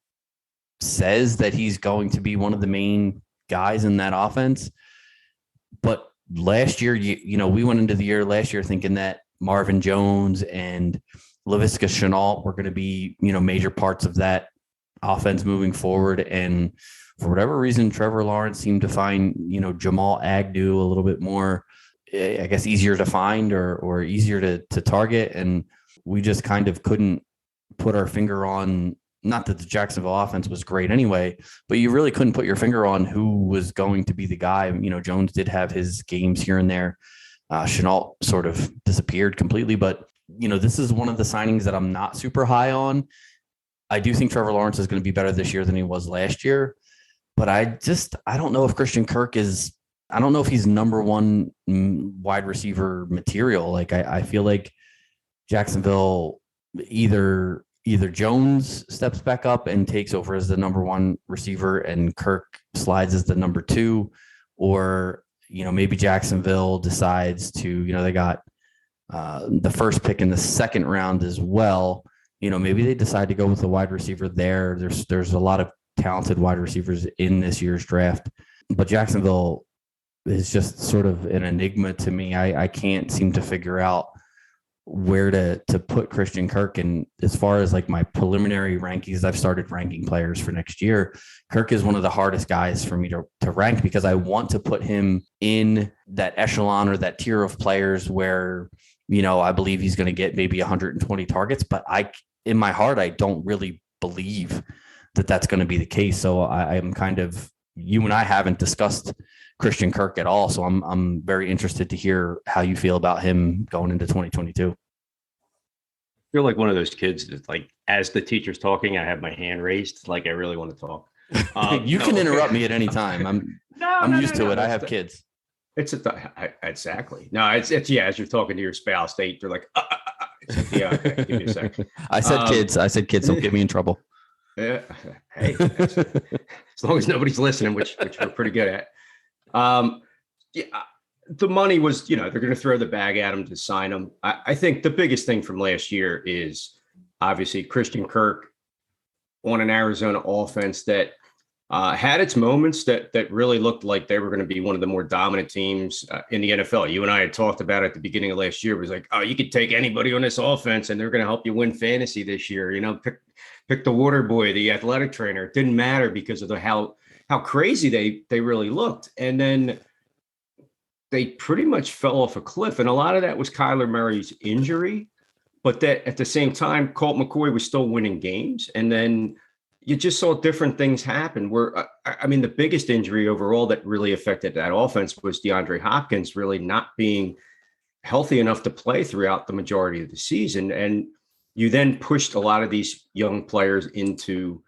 says that he's going to be one of the main guys in that offense. But last year, we went into the year last year thinking that Marvin Jones and Laviska Shenault were going to be, major parts of that offense moving forward. And for whatever reason, Trevor Lawrence seemed to find, Jamal Agnew a little bit more, I guess, easier to find or easier to target. And we just kind of couldn't put our finger on, not that the Jacksonville offense was great anyway, but you really couldn't put your finger on who was going to be the guy. Jones did have his games here and there. Shenault sort of disappeared completely, but this is one of the signings that I'm not super high on. I do think Trevor Lawrence is going to be better this year than he was last year, but I don't know if Christian Kirk is, I don't know if he's number one wide receiver material. Like I feel like Jacksonville either Jones steps back up and takes over as the number one receiver and Kirk slides as the number 2, or, maybe Jacksonville decides to, they got the first pick in the second round as well. Maybe they decide to go with the wide receiver there. There's a lot of talented wide receivers in this year's draft, but Jacksonville is just sort of an enigma to me. I can't seem to figure out where to put Christian Kirk. And as far as like my preliminary rankings, I've started ranking players for next year. Kirk is one of the hardest guys for me to rank, because I want to put him in that echelon or that tier of players where, I believe he's going to get maybe 120 targets, but in my heart, I don't really believe that that's going to be the case. So I'm kind of, you and I haven't discussed Christian Kirk at all. So I'm very interested to hear how you feel about him going into 2022. You're like one of those kids that, like, as the teacher's talking, I have my hand raised, like I really want to talk. You can interrupt me at any time. I'm used to it. I have kids. Exactly. No, it's as you're talking to your spouse, they're like, yeah, okay, give me a second. I said kids. Don't get me in trouble. Yeah. Hey, as long as nobody's listening, which we're pretty good at. The money was, they're going to throw the bag at him to sign him. I think the biggest thing from last year is obviously Christian Kirk on an Arizona offense that had its moments that really looked like they were going to be one of the more dominant teams in the NFL. You and I had talked about it at the beginning of last year. It was like, oh, you could take anybody on this offense and they're going to help you win fantasy this year. Pick the water boy, the athletic trainer. It didn't matter because of how crazy they really looked. And then they pretty much fell off a cliff. And a lot of that was Kyler Murray's injury, but that at the same time, Colt McCoy was still winning games. And then you just saw different things happen where, the biggest injury overall that really affected that offense was DeAndre Hopkins really not being healthy enough to play throughout the majority of the season. And you then pushed a lot of these young players into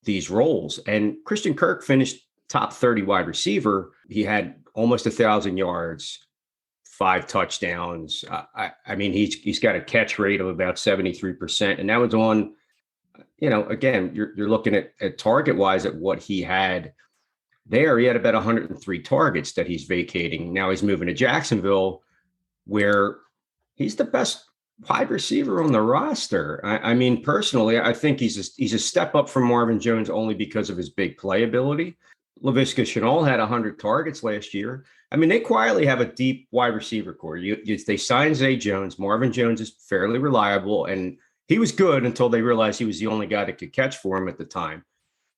these roles. And Christian Kirk finished top 30 wide receiver. He had almost 1,000 yards, 5 touchdowns. He's got a catch rate of about 73%. And that was on, again, you're looking at target wise at what he had there. He had about 103 targets that he's vacating. Now he's moving to Jacksonville, where he's the best wide receiver on the roster. I mean, personally, I think he's a step up from Marvin Jones only because of his big playability. Laviska Shenault had 100 targets last year. I mean, they quietly have a deep wide receiver core. They signed Zay Jones. Marvin Jones is fairly reliable, and he was good until they realized he was the only guy that could catch for him at the time.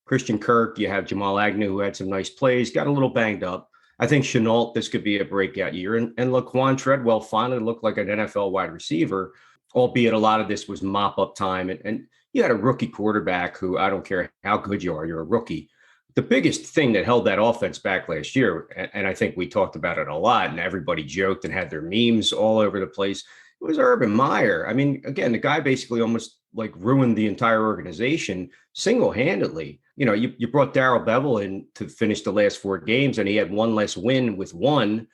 Christian Kirk, you have Jamal Agnew, who had some nice plays, got a little banged up. I think Shenault, this could be a breakout year. And Laquan Treadwell finally looked like an NFL wide receiver, albeit a lot of this was mop-up time. And you had a rookie quarterback who, I don't care how good you are, you're a rookie. The biggest thing that held that offense back last year, and I think we talked about it a lot, and everybody joked and had their memes all over the place, it was Urban Meyer. I mean, again, the guy basically almost like ruined the entire organization single-handedly. You know, you brought Darrell Bevell in to finish the last 4 games, and he had one less win with one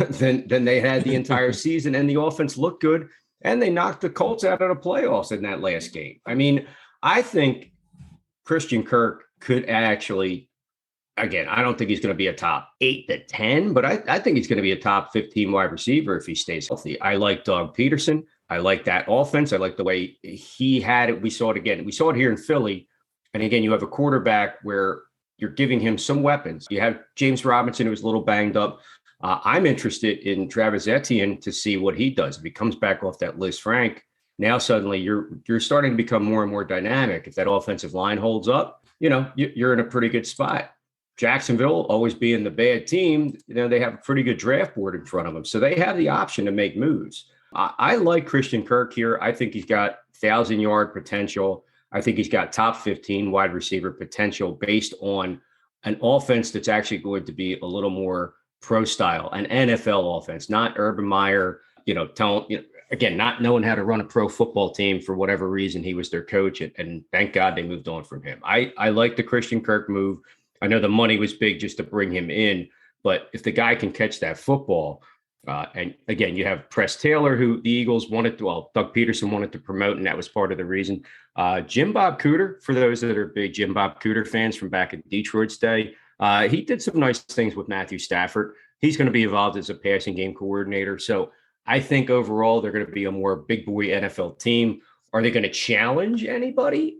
than they had the entire season, and the offense looked good, and they knocked the Colts out of the playoffs in that last game. I mean, I think Christian Kirk could actually, again, I don't think he's going to be a top 8 to 10, but I think he's going to be a top 15 wide receiver if he stays healthy. I like Doug Peterson. I like that offense. I like the way he had it. We saw it again. We saw it here in Philly. And again, you have a quarterback where you're giving him some weapons. You have James Robinson, who was a little banged up. I'm interested in Travis Etienne to see what he does. If he comes back off that Liz Frank, now suddenly you're starting to become more and more dynamic. If that offensive line holds up, you know, you're in a pretty good spot. Jacksonville, always being the bad team, you know, they have a pretty good draft board in front of them. So they have the option to make moves. I like Christian Kirk here. I think he's got 1,000-yard potential. I think he's got top 15 wide receiver potential based on an offense that's actually going to be a little more pro style, an NFL offense, not Urban Meyer, again, not knowing how to run a pro football team for whatever reason. He was their coach, and thank God they moved on from him. I like the Christian Kirk move. I know the money was big just to bring him in, but if the guy can catch that football, and again, you have Press Taylor, who the Eagles Doug Peterson wanted to promote, and that was part of the reason. Jim Bob Cooter, for those that are big Jim Bob Cooter fans from back in Detroit's day, he did some nice things with Matthew Stafford. He's going to be involved as a passing game coordinator. So I think overall they're going to be a more big boy NFL team. Are they going to challenge anybody?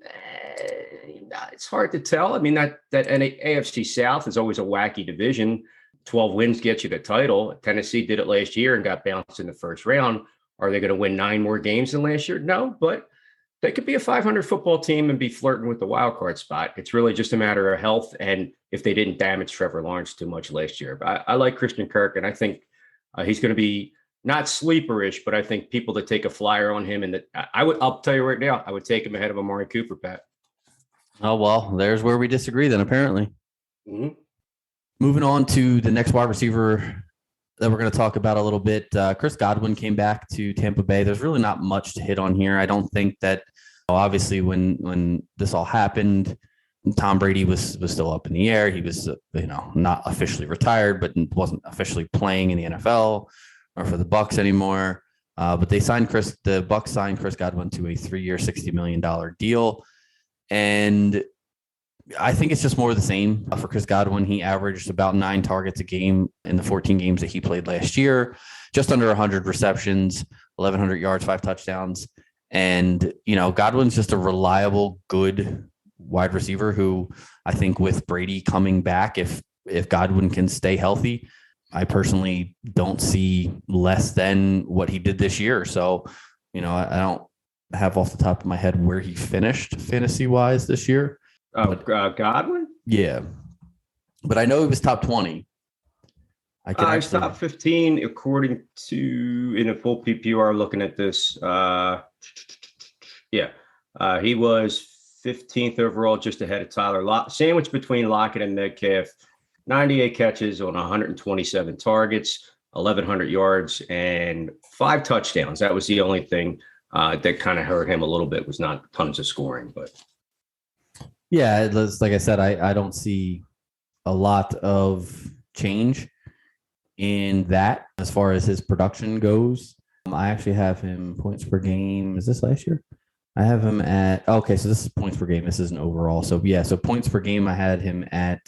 It's hard to tell. I mean, that AFC South is always a wacky division. 12 wins get you the title. Tennessee did it last year and got bounced in the first round. Are they going to win 9 more games than last year? No, but they could be a 500 football team and be flirting with the wild card spot. It's really just a matter of health and if they didn't damage Trevor Lawrence too much last year. But I like Christian Kirk, and I think he's going to be not sleeperish, but I think people that take a flyer on him, and I'll tell you right now, I would take him ahead of Amari Cooper, Pat. Oh, well, there's where we disagree then, apparently. Mm-hmm. Moving on to the next wide receiver that we're going to talk about a little bit. Chris Godwin came back to Tampa Bay. There's really not much to hit on here. I don't think that, obviously, when this all happened, Tom Brady was still up in the air. He was, not officially retired, but wasn't officially playing in the NFL or for the Bucs anymore. But the Bucs signed Chris Godwin to a 3-year, $60 million deal. And I think it's just more of the same for Chris Godwin. He averaged about 9 targets a game in the 14 games that he played last year, just under 100 receptions, 1,100 yards, 5 touchdowns. And, Godwin's just a reliable, good wide receiver who I think with Brady coming back, if Godwin can stay healthy, I personally don't see less than what he did this year. So, I don't have off the top of my head where he finished fantasy-wise this year. Godwin? Yeah. But I know he was top 20. He's top 15 according to, in a full PPR, looking at this. He was 15th overall, just ahead of Tyler sandwiched between Lockett and Metcalf. 98 catches on 127 targets, 1,100 yards, and 5 touchdowns. That was the only thing that kind of hurt him a little bit, was not tons of scoring, but. Yeah, like I said, I don't see a lot of change in that as far as his production goes. I actually have him points per game. Is this last year? I have him at, so this is points per game. This isn't overall. So points per game, I had him at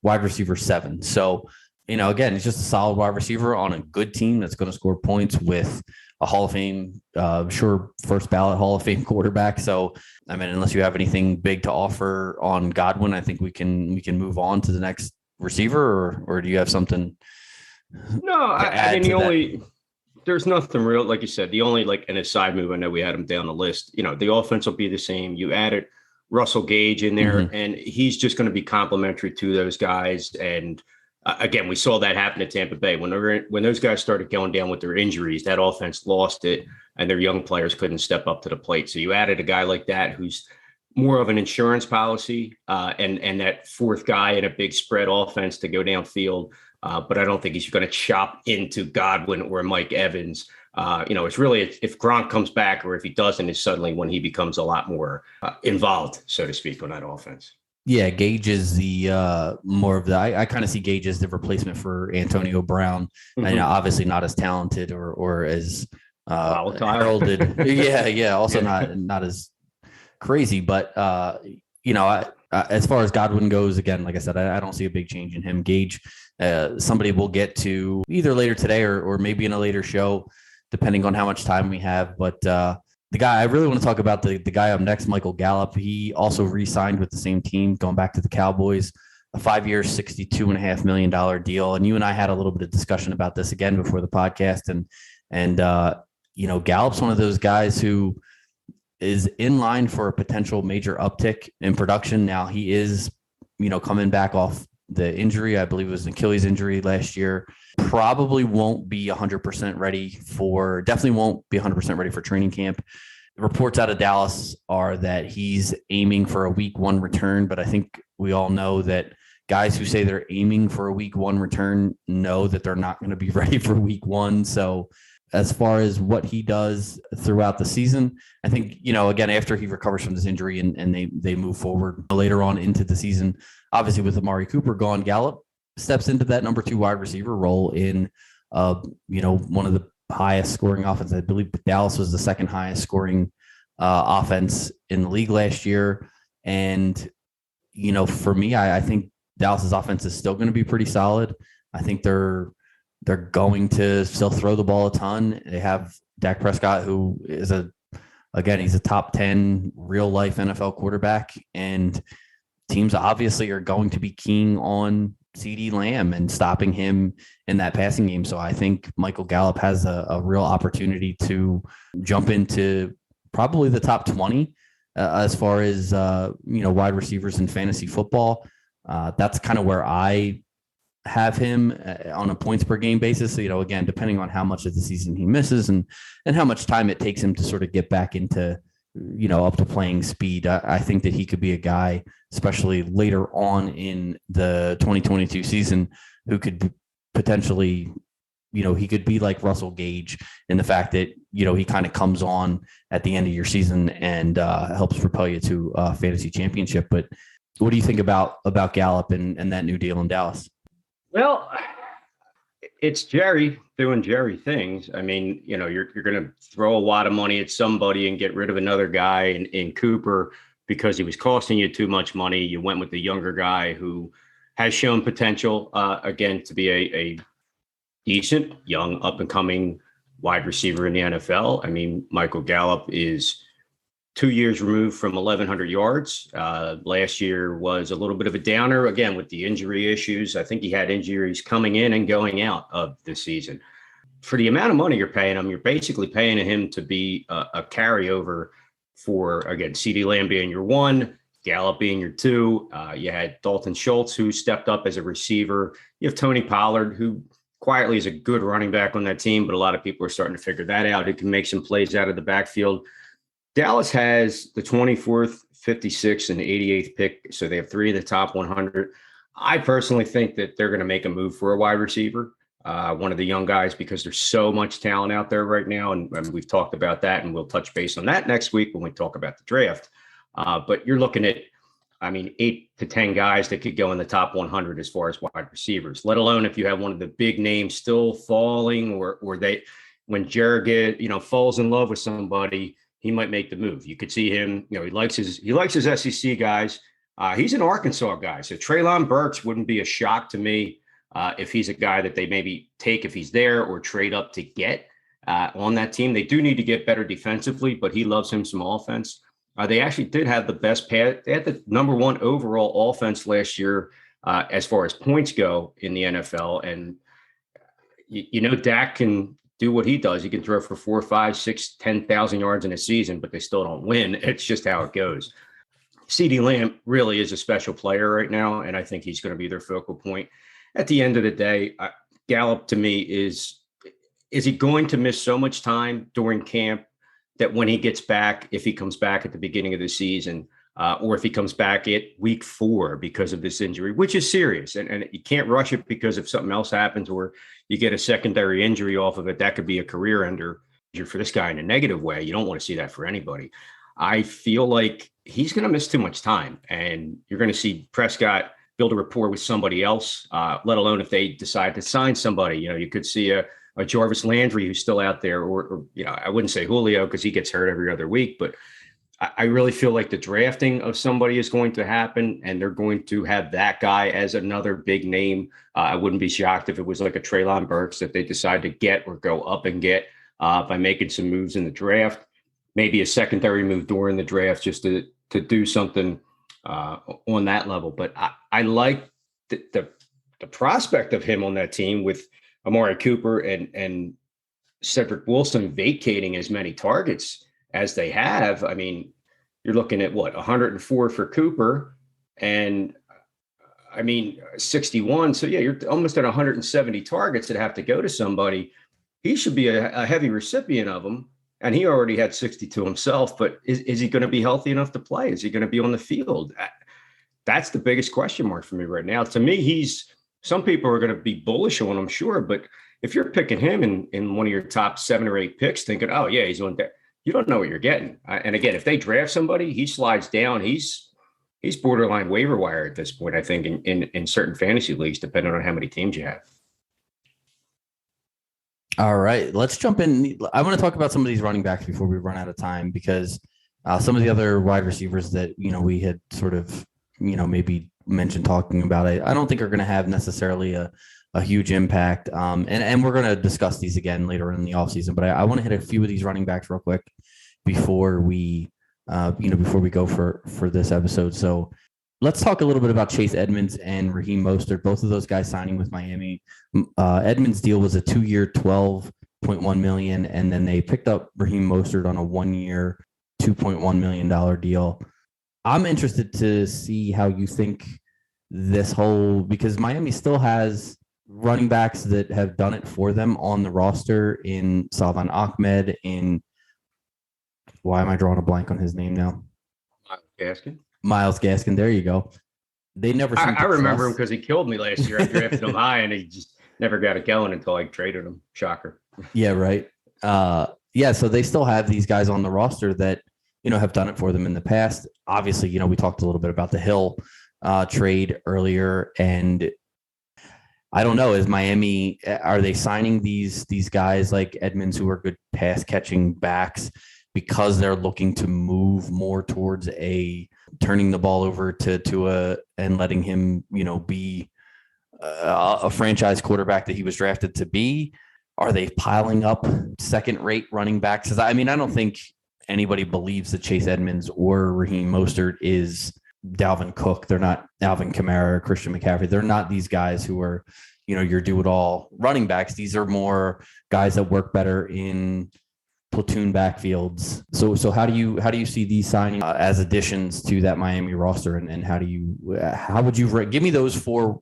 wide receiver 7. So, again, he's just a solid wide receiver on a good team that's going to score points with a Hall of Fame, sure, first ballot Hall of Fame quarterback. So, I mean, unless you have anything big to offer on Godwin, I think we can move on to the next receiver, or do you have something? No, I mean, there's nothing real, like you said, the only like an aside move, I know we had him down the list, the offense will be the same. You added Russell Gage in there, and he's just going to be complimentary to those guys. And again, we saw that happen at Tampa Bay when those guys started going down with their injuries, that offense lost it and their young players couldn't step up to the plate. So you added a guy like that, who's more of an insurance policy, and that fourth guy in a big spread offense to go downfield. But I don't think he's going to chop into Godwin or Mike Evans. It's really, if Gronk comes back or if he doesn't, is suddenly when he becomes a lot more involved, so to speak, on that offense. Yeah, Gage is the more of the. I kind of see Gage as the replacement for Antonio Brown. And obviously not as talented or as heralded. yeah. Also not as crazy, but as far as Godwin goes, again, like I said, I don't see a big change in him. Gage, somebody will get to either later today or maybe in a later show, depending on how much time we have. But the guy I really want to talk about, the guy up next, Michael Gallup. He also re-signed with the same team, going back to the Cowboys, a 5-year, $62.5 million deal. And you and I had a little bit of discussion about this again before the podcast. And Gallup's one of those guys who is in line for a potential major uptick in production. Now he is, coming back off the injury. I believe it was an Achilles injury last year. Probably won't be 100% ready definitely won't be 100% ready for training camp. The reports out of Dallas are that he's aiming for a week 1 return, but I think we all know that guys who say they're aiming for a week 1 return know that they're not going to be ready for week 1. So as far as what he does throughout the season, I think, again, after he recovers from this injury and they move forward later on into the season, obviously with Amari Cooper gone, Gallup steps into that number 2 wide receiver role in, one of the highest scoring offense. I believe Dallas was the second highest scoring offense in the league last year. And, for me, I think Dallas's offense is still going to be pretty solid. I think they're going to still throw the ball a ton. They have Dak Prescott, who is he's a top 10 real life NFL quarterback, and teams obviously are going to be keen on CeeDee Lamb and stopping him in that passing game. So I think Michael Gallup has a real opportunity to jump into probably the top 20 as far as, wide receivers in fantasy football. That's kind of where I have him on a points per game basis. Again, depending on how much of the season he misses and how much time it takes him to sort of get back into, up to playing speed. I think that he could be a guy, especially later on in the 2022 season, who could potentially, he could be like Russell Gage in the fact that, he kind of comes on at the end of your season and helps propel you to a fantasy championship. But what do you think about Gallup and that new deal in Dallas? Well, it's Jerry doing Jerry things. I mean, you're going to throw a lot of money at somebody and get rid of another guy in Cooper because he was costing you too much money. You went with the younger guy who has shown potential, again, to be a decent, young, up-and-coming wide receiver in the NFL. I mean, Michael Gallup is 2 years removed from 1,100 yards. Last year was a little bit of a downer, again, with the injury issues. I think he had injuries coming in and going out of the season. For the amount of money you're paying him, you're basically paying him to be a carryover for, again, CeeDee Lamb being your 1, Gallup being your 2. You had Dalton Schultz, who stepped up as a receiver. You have Tony Pollard, who quietly is a good running back on that team, but a lot of people are starting to figure that out. He can make some plays out of the backfield. Dallas has the 24th, 56th, and 88th pick, so they have 3 of the top 100. I personally think that they're going to make a move for a wide receiver, one of the young guys, because there's so much talent out there right now, and we've talked about that, and we'll touch base on that next week when we talk about the draft. But you're looking at, 8 to 10 guys that could go in the top 100 as far as wide receivers, let alone if you have one of the big names still falling or when Jared falls in love with somebody, he might make the move. You could see him, he likes his SEC guys. He's an Arkansas guy. So Treylon Burks wouldn't be a shock to me if he's a guy that they maybe take if he's there or trade up to get. on that team. They do need to get better defensively, but he loves him some offense. They actually did have the best pass. They had the number one overall offense last year as far as points go in the NFL. And, Dak can do what he does. He can throw for 4, 5, 6, 10,000 yards in a season, but they still don't win. It's just how it goes. CeeDee Lamb really is a special player right now, and I think he's going to be their focal point. At the end of the day, Gallup to me is he going to miss so much time during camp that when he gets back, if he comes back at the beginning of the season, or if he comes back at week 4 because of this injury, which is serious, and you can't rush it because if something else happens or you get a secondary injury off of it, that could be a career ender for this guy in a negative way. You don't want to see that for anybody. I feel like he's going to miss too much time, and you're going to see Prescott build a rapport with somebody else, let alone if they decide to sign somebody. You could see a Jarvis Landry who's still out there, or I wouldn't say Julio because he gets hurt every other week, but I really feel like the drafting of somebody is going to happen, and they're going to have that guy as another big name. I wouldn't be shocked if it was like a Treylon Burks that they decide to get or go up and get by making some moves in the draft, maybe a secondary move during the draft just to do something on that level. But I like the prospect of him on that team with Amari Cooper and Cedric Wilson vacating as many targets as they have. I mean, you're looking at 104 for Cooper and 61. So yeah, you're almost at 170 targets that have to go to somebody. He should be a heavy recipient of them. And he already had 62 himself, but is he going to be healthy enough to play? Is he going to be on the field? That's the biggest question mark for me right now. To me, some people are going to be bullish on him, sure. But if you're picking him in one of your top 7 or 8 picks, thinking, oh yeah, he's on that, you don't know what you're getting. And again, if they draft somebody, he slides down. He's borderline waiver wire at this point, I think, in certain fantasy leagues, depending on how many teams you have. All right, let's jump in. I want to talk about some of these running backs before we run out of time, because some of the other wide receivers that, we had sort of, maybe mentioned talking about, I don't think are going to have necessarily a huge impact. And we're going to discuss these again later in the offseason, but I want to hit a few of these running backs real quick before we go for this episode. So let's talk a little bit about Chase Edmonds and Raheem Mostert, both of those guys signing with Miami. Edmonds' deal was a 2-year, $12.1 million, and then they picked up Raheem Mostert on a 1-year, $2.1 million deal. I'm interested to see how you think because Miami still has running backs that have done it for them on the roster in Salvon Ahmed, why am I drawing a blank on his name now? Myles Gaskin. There you go. They never. I remember him because he killed me last year. I drafted him high, and he just never got it going until I traded him. Shocker. Yeah. Right. So they still have these guys on the roster that have done it for them in the past. Obviously, we talked a little bit about the Hill trade earlier, and I don't know. Is Miami? Are they signing these guys like Edmonds, who are good pass catching backs, because they're looking to move more towards turning the ball over to Tua and letting him, be a franchise quarterback that he was drafted to be? Are they piling up second-rate running backs? I don't think anybody believes that Chase Edmonds or Raheem Mostert is Dalvin Cook. They're not Alvin Kamara, Christian McCaffrey. They're not these guys who are, your do-it-all running backs. These are more guys that work better in platoon backfields. So how do you see these signing as additions to that Miami roster, and how would you give me those 4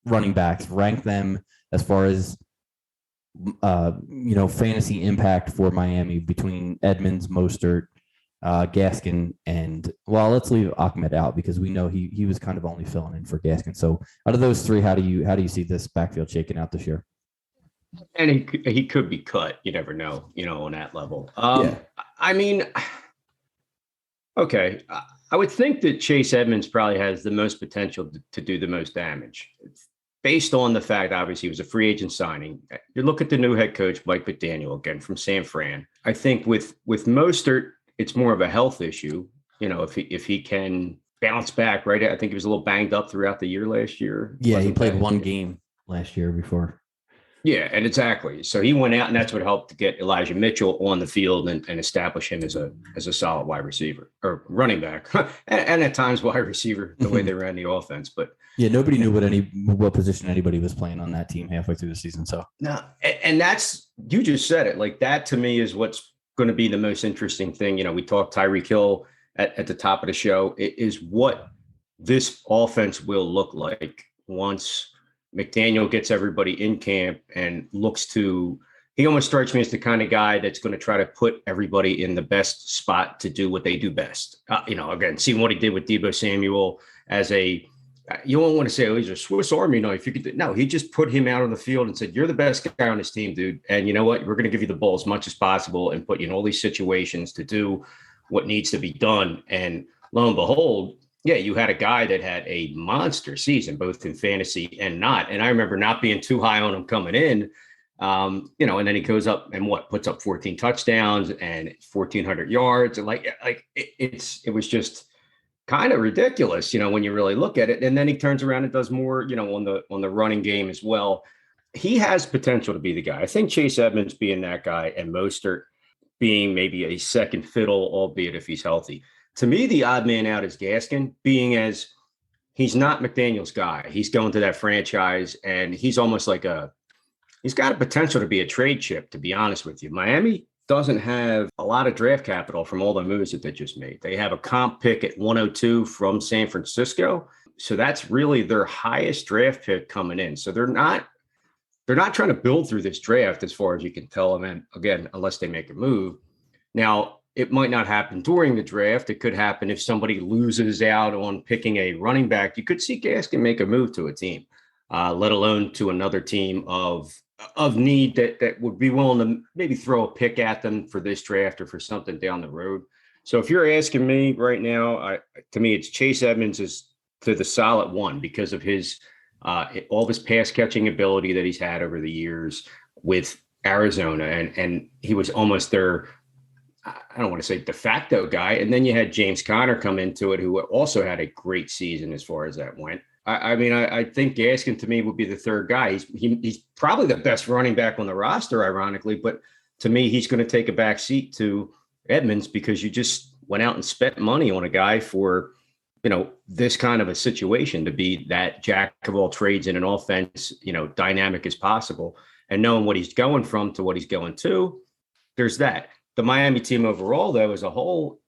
running backs, rank them as far as fantasy impact for Miami between Edmonds, Mostert, Gaskin, and let's leave Ahmed out because we know he was kind of only filling in for Gaskin. So out of those 3, how do you see this backfield shaking out this year? And he could be cut. You never know, on that level. Okay. I would think that Chase Edmonds probably has the most potential to do the most damage based on the fact, obviously, he was a free agent signing. You look at the new head coach, Mike McDaniel, again, from San Fran. I think with Mostert, it's more of a health issue. If he can bounce back, right? I think he was a little banged up throughout the year last year. Yeah, he played one game last year before. Yeah, and exactly. So he went out, and that's what helped to get Elijah Mitchell on the field and establish him as a solid wide receiver or running back, and at times wide receiver, the way they ran the offense. But yeah, nobody knew what position anybody was playing on that team halfway through the season. So no, and that's, you just said it. Like, that to me is what's going to be the most interesting thing. We talked Tyreek Hill at the top of the show. It is what this offense will look like once McDaniel gets everybody in camp and he almost strikes me as the kind of guy that's going to try to put everybody in the best spot to do what they do best. Again, seeing what he did with Deebo Samuel you don't want to say, oh, he's a Swiss Army knife. No, he just put him out on the field and said, you're the best guy on this team, dude. And you know what? We're going to give you the ball as much as possible and put you in all these situations to do what needs to be done. And lo and behold, yeah, you had a guy that had a monster season, both in fantasy and not. And I remember not being too high on him coming in, and then he goes up and puts up 14 touchdowns and 1,400 yards. And it was just kind of ridiculous, when you really look at it. And then he turns around and does more, on the running game as well. He has potential to be the guy. I think Chase Edmonds being that guy and Mostert being maybe a second fiddle, albeit if he's healthy. To me, the odd man out is Gaskin, being as he's not McDaniel's guy. He's going to that franchise, and he's almost like he's got a potential to be a trade chip, to be honest with you. Miami doesn't have a lot of draft capital from all the moves that they just made. They have a comp pick at 102 from San Francisco. So that's really their highest draft pick coming in. So they're not trying to build through this draft as far as you can tell. And again, unless they make a move. Now, it might not happen during the draft. It could happen if somebody loses out on picking a running back. You could see Gaskin make a move to a team, let alone to another team of need that would be willing to maybe throw a pick at them for this draft or for something down the road. So if you're asking me right now, to me, it's Chase Edmonds is to the solid one because of his all of his pass catching ability that he's had over the years with Arizona. And he was almost their, I don't want to say de facto guy. And then you had James Conner come into it, who also had a great season as far as that went. I think Gaskin to me would be the third guy. He's probably the best running back on the roster, ironically, but to me, he's going to take a back seat to Edmonds because you just went out and spent money on a guy for, this kind of a situation to be that jack of all trades in an offense, dynamic as possible, and knowing what he's going from to what he's going to. There's that. The Miami team overall, though, as a whole,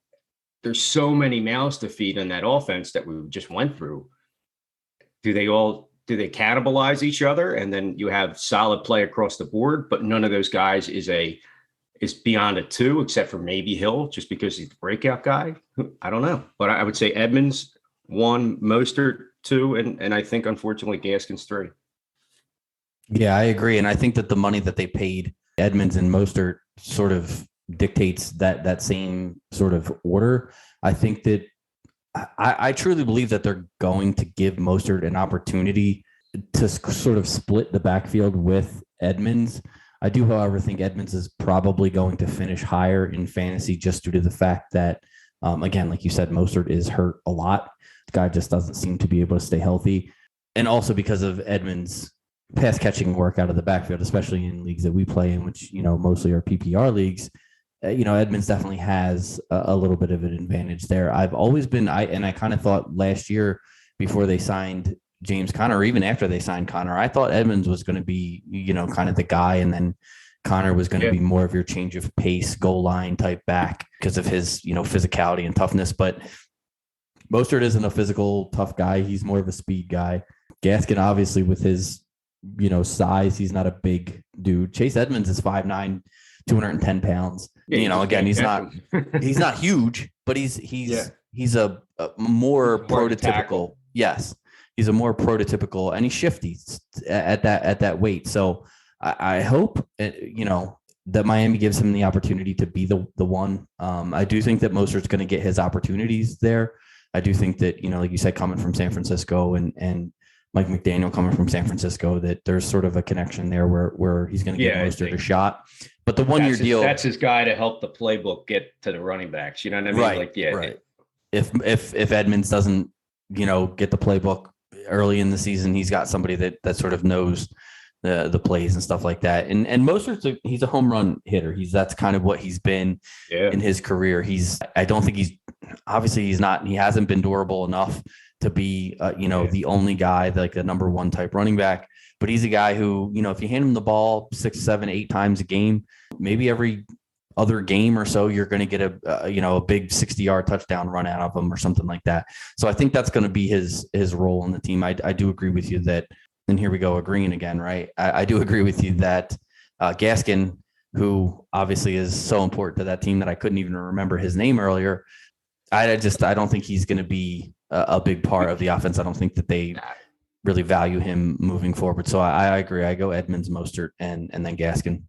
there's so many mouths to feed in that offense that we just went through. Do they cannibalize each other? And then you have solid play across the board, but none of those guys is beyond a 2, except for maybe Hill, just because he's the breakout guy. I don't know. But I would say Edmonds 1, Mostert 2, and I think, unfortunately, Gaskin's 3. Yeah, I agree. And I think that the money that they paid Edmonds and Mostert sort of dictates that same sort of order. I think that I truly believe that they're going to give Mostert an opportunity to sort of split the backfield with Edmonds. I do, however, think Edmonds is probably going to finish higher in fantasy just due to the fact that, again, like you said, Mostert is hurt a lot. The guy just doesn't seem to be able to stay healthy. And also because of Edmonds' pass catching work out of the backfield, especially in leagues that we play in, which, mostly are PPR leagues. Edmonds definitely has a little bit of an advantage there. I've always been, I kind of thought last year before they signed James Conner, or even after they signed Conner, I thought Edmonds was going to be, kind of the guy. And then Conner was going to be more of your change of pace, goal line type back because of his, physicality and toughness. But Mostert isn't a physical, tough guy. He's more of a speed guy. Gaskin, obviously, with his, size, he's not a big dude. Chase Edmonds is 5'9", 210 pounds. Yeah, again, he's not huge, but he's a more prototypical. Yes, he's a more prototypical, and he's shifty at that weight. So I hope that Miami gives him the opportunity to be the one. I do think that Mostert's going to get his opportunities there. I do think that like you said, coming from San Francisco and Mike McDaniel coming from San Francisco, that there's sort of a connection there where he's going to give Mostert a shot. But the 1 year deal, that's his guy to help the playbook get to the running backs. You know what I mean? Right. If Edmonds doesn't, get the playbook early in the season, he's got somebody that sort of knows the plays and stuff like that. And Mostert's he's a home run hitter. That's kind of what he's been in his career. I don't think he hasn't been durable enough to be, the only guy, like a number one type running back, but he's a guy who, if you hand him the ball 6, 7, 8 times a game, maybe every other game or so, you're going to get a big 60-yard touchdown run out of him or something like that. So I think that's going to be his role in the team. I do agree with you that, and here we go agreeing again, right? I do agree with you that Gaskin, who obviously is so important to that team that I couldn't even remember his name earlier. I don't think he's going to be a big part of the offense. I don't think that they really value him moving forward. So I agree. I go Edmonds, Mostert, and then Gaskin.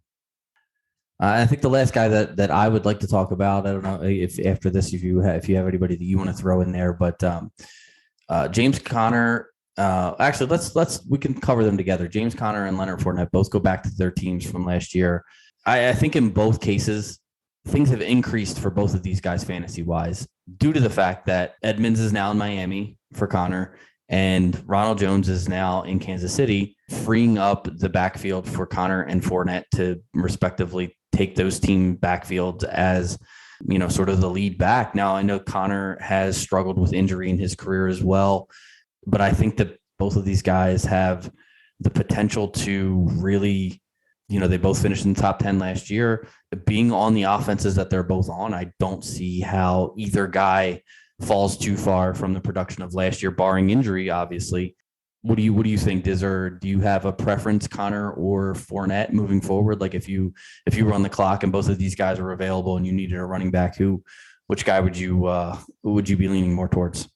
I think the last guy that I would like to talk about, I don't know if after this, if you have anybody that you want to throw in there, but James Conner. Actually, we can cover them together. James Conner and Leonard Fournette both go back to their teams from last year. I think in both cases, things have increased for both of these guys fantasy wise due to the fact that Edmonds is now in Miami for Conner and Ronald Jones is now in Kansas City, freeing up the backfield for Conner and Fournette to respectively take those team backfields as, sort of the lead back. Now, I know Conner has struggled with injury in his career as well, but I think that both of these guys have the potential to really, they both finished in the top 10 last year. Being on the offenses that they're both on, I don't see how either guy falls too far from the production of last year, barring injury, obviously. What do you think, Diz? Do you have a preference, Conner or Fournette, moving forward? Like if you run the clock and both of these guys are available and you needed a running back, which guy would you be leaning more towards?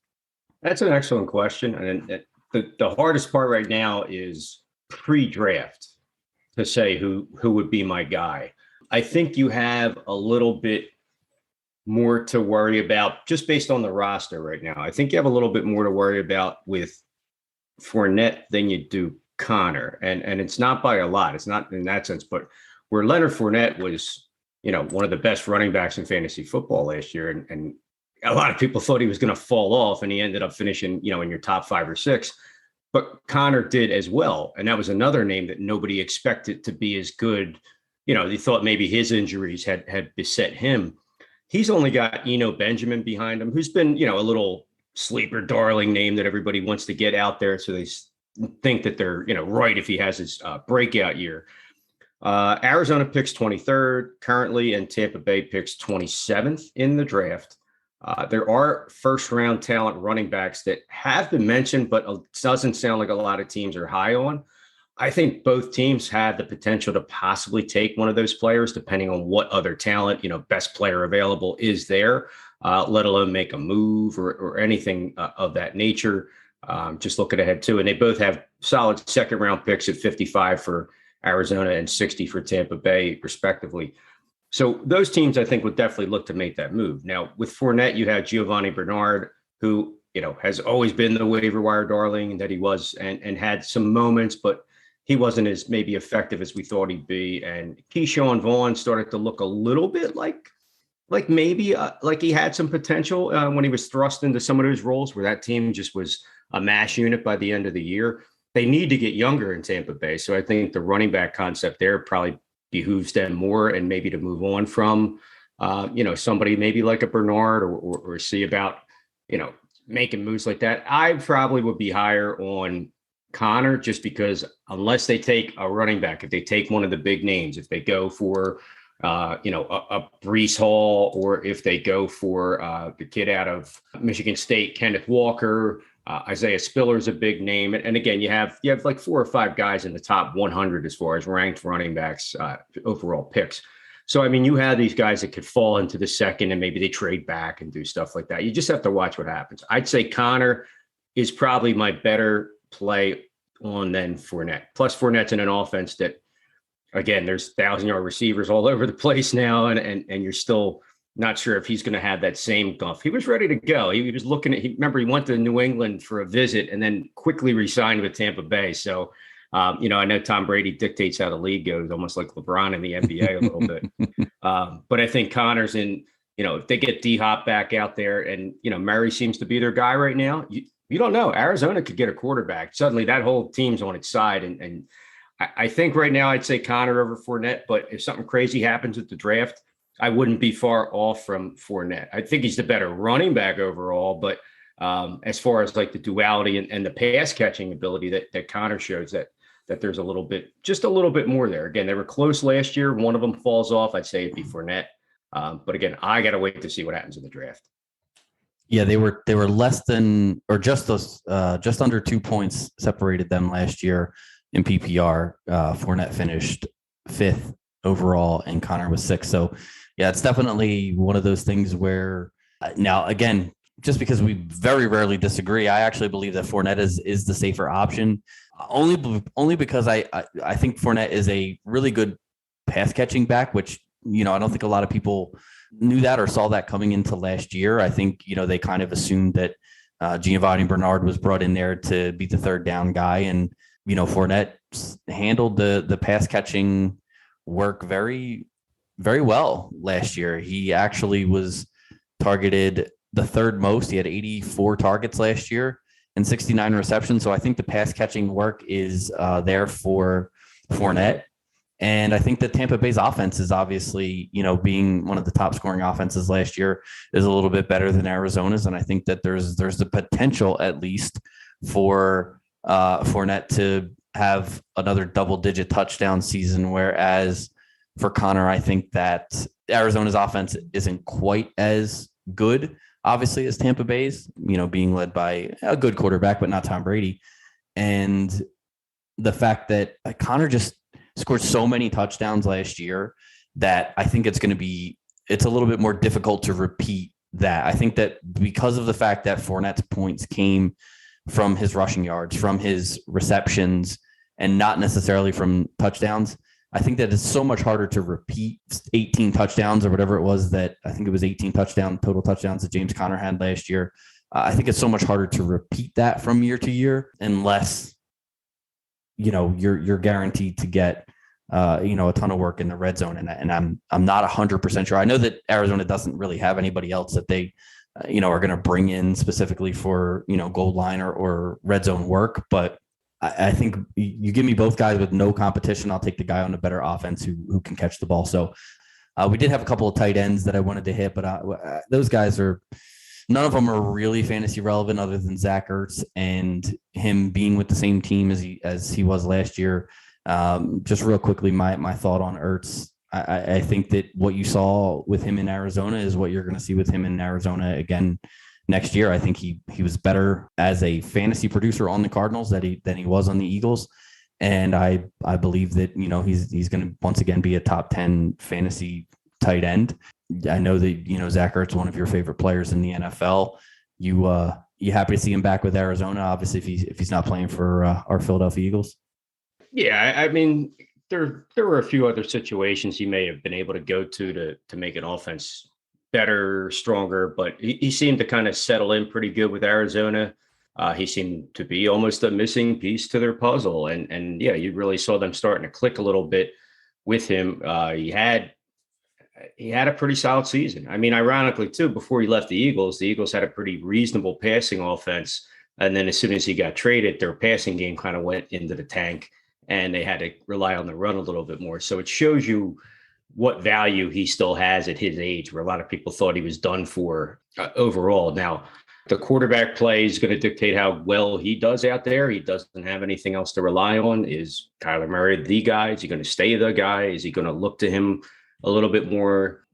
That's an excellent question. And the hardest part right now is pre-draft to say who would be my guy. I think you have a little bit more to worry about just based on the roster right now. I think you have a little bit more to worry about with Fournette than you do Conner. And it's not by a lot. It's not in that sense, but where Leonard Fournette was, one of the best running backs in fantasy football last year. And a lot of people thought he was going to fall off, and he ended up finishing, in your top 5 or 6. But Conner did as well. And that was another name that nobody expected to be as good. They thought maybe his injuries had beset him. He's only got Eno Benjamin behind him, who's been, a little sleeper darling name that everybody wants to get out there. So they think that they're, right if he has his breakout year. Arizona picks 23rd currently, and Tampa Bay picks 27th in the draft. There are first-round talent running backs that have been mentioned, but it doesn't sound like a lot of teams are high on. I think both teams have the potential to possibly take one of those players, depending on what other talent, best player available is there, let alone make a move or anything of that nature. Just looking ahead too. And they both have solid second-round picks at 55 for Arizona and 60 for Tampa Bay, respectively. So those teams, I think, would definitely look to make that move. Now, with Fournette, you have Giovanni Bernard, who, has always been the waiver wire darling that he was and had some moments, but he wasn't as maybe effective as we thought he'd be. And Keyshawn Vaughn started to look a little bit like maybe like he had some potential when he was thrust into some of those roles where that team just was a mash unit by the end of the year. They need to get younger in Tampa Bay. So I think the running back concept there probably behooves them more, and maybe to move on from, somebody maybe like a Bernard or see about, making moves like that. I probably would be higher on Conner just because unless they take a running back, if they take one of the big names, if they go for, a Breece Hall, or if they go for the kid out of Michigan State, Kenneth Walker, Isaiah Spiller is a big name. And again, you have like 4 or 5 guys in the top 100 as far as ranked running backs, overall picks. So, I mean, you have these guys that could fall into the second and maybe they trade back and do stuff like that. You just have to watch what happens. I'd say Conner is probably my better play on than Fournette. Plus Fournette's in an offense that, again, there's 1,000-yard receivers all over the place now. And you're still not sure if he's going to have that same gulf. He was ready to go. He was looking at, remember he went to New England for a visit and then quickly resigned with Tampa Bay. So, I know Tom Brady dictates how the league goes, almost like LeBron in the NBA a little bit. But I think Conner's in, if they get D-Hop back out there and, Murray seems to be their guy right now, you don't know. Arizona could get a quarterback. Suddenly that whole team's on its side. And I think right now I'd say Connor over Fournette, but if something crazy happens at the draft, I wouldn't be far off from Fournette. I think he's the better running back overall, but as far as like the duality and the pass catching ability that Connor shows, that there's just a little bit more there. Again, they were close last year. One of them falls off. I'd say it'd be Fournette. But again, I got to wait to see what happens in the draft. Yeah, they were less than, or just under 2 points separated them last year in PPR. Fournette finished 5th overall and Connor was 6th. So yeah, it's definitely one of those things where now, again, just because we very rarely disagree, I actually believe that Fournette is the safer option. Only because I think Fournette is a really good pass catching back, which, I don't think a lot of people knew that or saw that coming into last year. I think, they kind of assumed that Giovanni Bernard was brought in there to be the third down guy. And, Fournette handled the pass catching work very, very well last year. He actually was targeted the third most. He had 84 targets last year and 69 receptions. So I think the pass catching work is there for Fournette. And I think that Tampa Bay's offense is obviously, being one of the top scoring offenses last year, is a little bit better than Arizona's. And I think that there's the potential, at least, for Fournette to have another double-digit touchdown season. Whereas for Connor, I think that Arizona's offense isn't quite as good, obviously, as Tampa Bay's, being led by a good quarterback, but not Tom Brady. And the fact that Connor just scored so many touchdowns last year that I think it's a little bit more difficult to repeat that. I think that because of the fact that Fournette's points came from his rushing yards, from his receptions, and not necessarily from touchdowns, I think that it's so much harder to repeat 18 touchdowns or whatever it was that I think it was 18 total touchdowns that James Conner had last year. I think it's so much harder to repeat that from year to year unless, you're guaranteed to get, a ton of work in the red zone. And I'm not 100% sure. I know that Arizona doesn't really have anybody else that they, are going to bring in specifically for, goal line or red zone work. But I think you give me both guys with no competition, I'll take the guy on a better offense who can catch the ball. So we did have a couple of tight ends that I wanted to hit, but those guys none of them are really fantasy relevant other than Zach Ertz and him being with the same team as he was last year. Just real quickly, my thought on Ertz. I think that what you saw with him in Arizona is what you're going to see with him in Arizona again next year. I think he was better as a fantasy producer on the Cardinals than he was on the Eagles. And I believe that, he's going to once again be a top 10 fantasy tight end. I know that, Zach Ertz, one of your favorite players in the NFL. You happy to see him back with Arizona, obviously, if he's not playing for our Philadelphia Eagles? Yeah, I mean, there were a few other situations he may have been able to go to make an offense better, stronger, but he seemed to kind of settle in pretty good with Arizona. He seemed to be almost a missing piece to their puzzle. And yeah, you really saw them starting to click a little bit with him. He had a pretty solid season. I mean, ironically too, before he left the Eagles had a pretty reasonable passing offense. And then as soon as he got traded, their passing game kind of went into the tank and they had to rely on the run a little bit more. So it shows you what value he still has at his age, where a lot of people thought he was done for overall. Now, the quarterback play is going to dictate how well he does out there. He doesn't have anything else to rely on. Is Kyler Murray the guy? Is he going to stay the guy? Is he going to look to him a little bit more?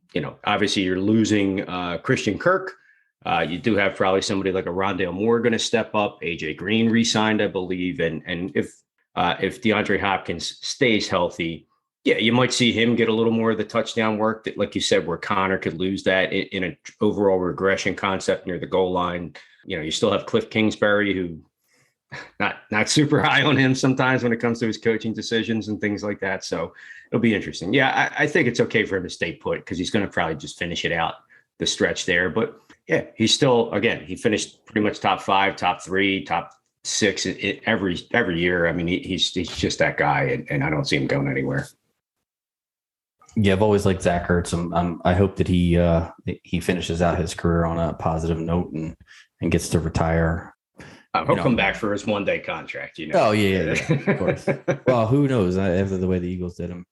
Obviously you're losing Christian Kirk. You do have probably somebody like a Rondale Moore going to step up. AJ Green re-signed, I believe. And if DeAndre Hopkins stays healthy, yeah, you might see him get a little more of the touchdown work that, like you said, where Connor could lose that in an overall regression concept near the goal line. You still have Cliff Kingsbury, who not super high on him sometimes when it comes to his coaching decisions and things like that. So it'll be interesting. Yeah, I think it's okay for him to stay put because he's going to probably just finish it out the stretch there. But yeah, he's still, again, he finished pretty much top 5, top 3, top 6 every year. I mean, he's just that guy, and I don't see him going anywhere. Yeah, I've always liked Zach Ertz. I hope that he finishes out his career on a positive note and gets to retire He'll come back for his 1 day contract, Oh yeah, of course. Well, who knows? After the way the Eagles did him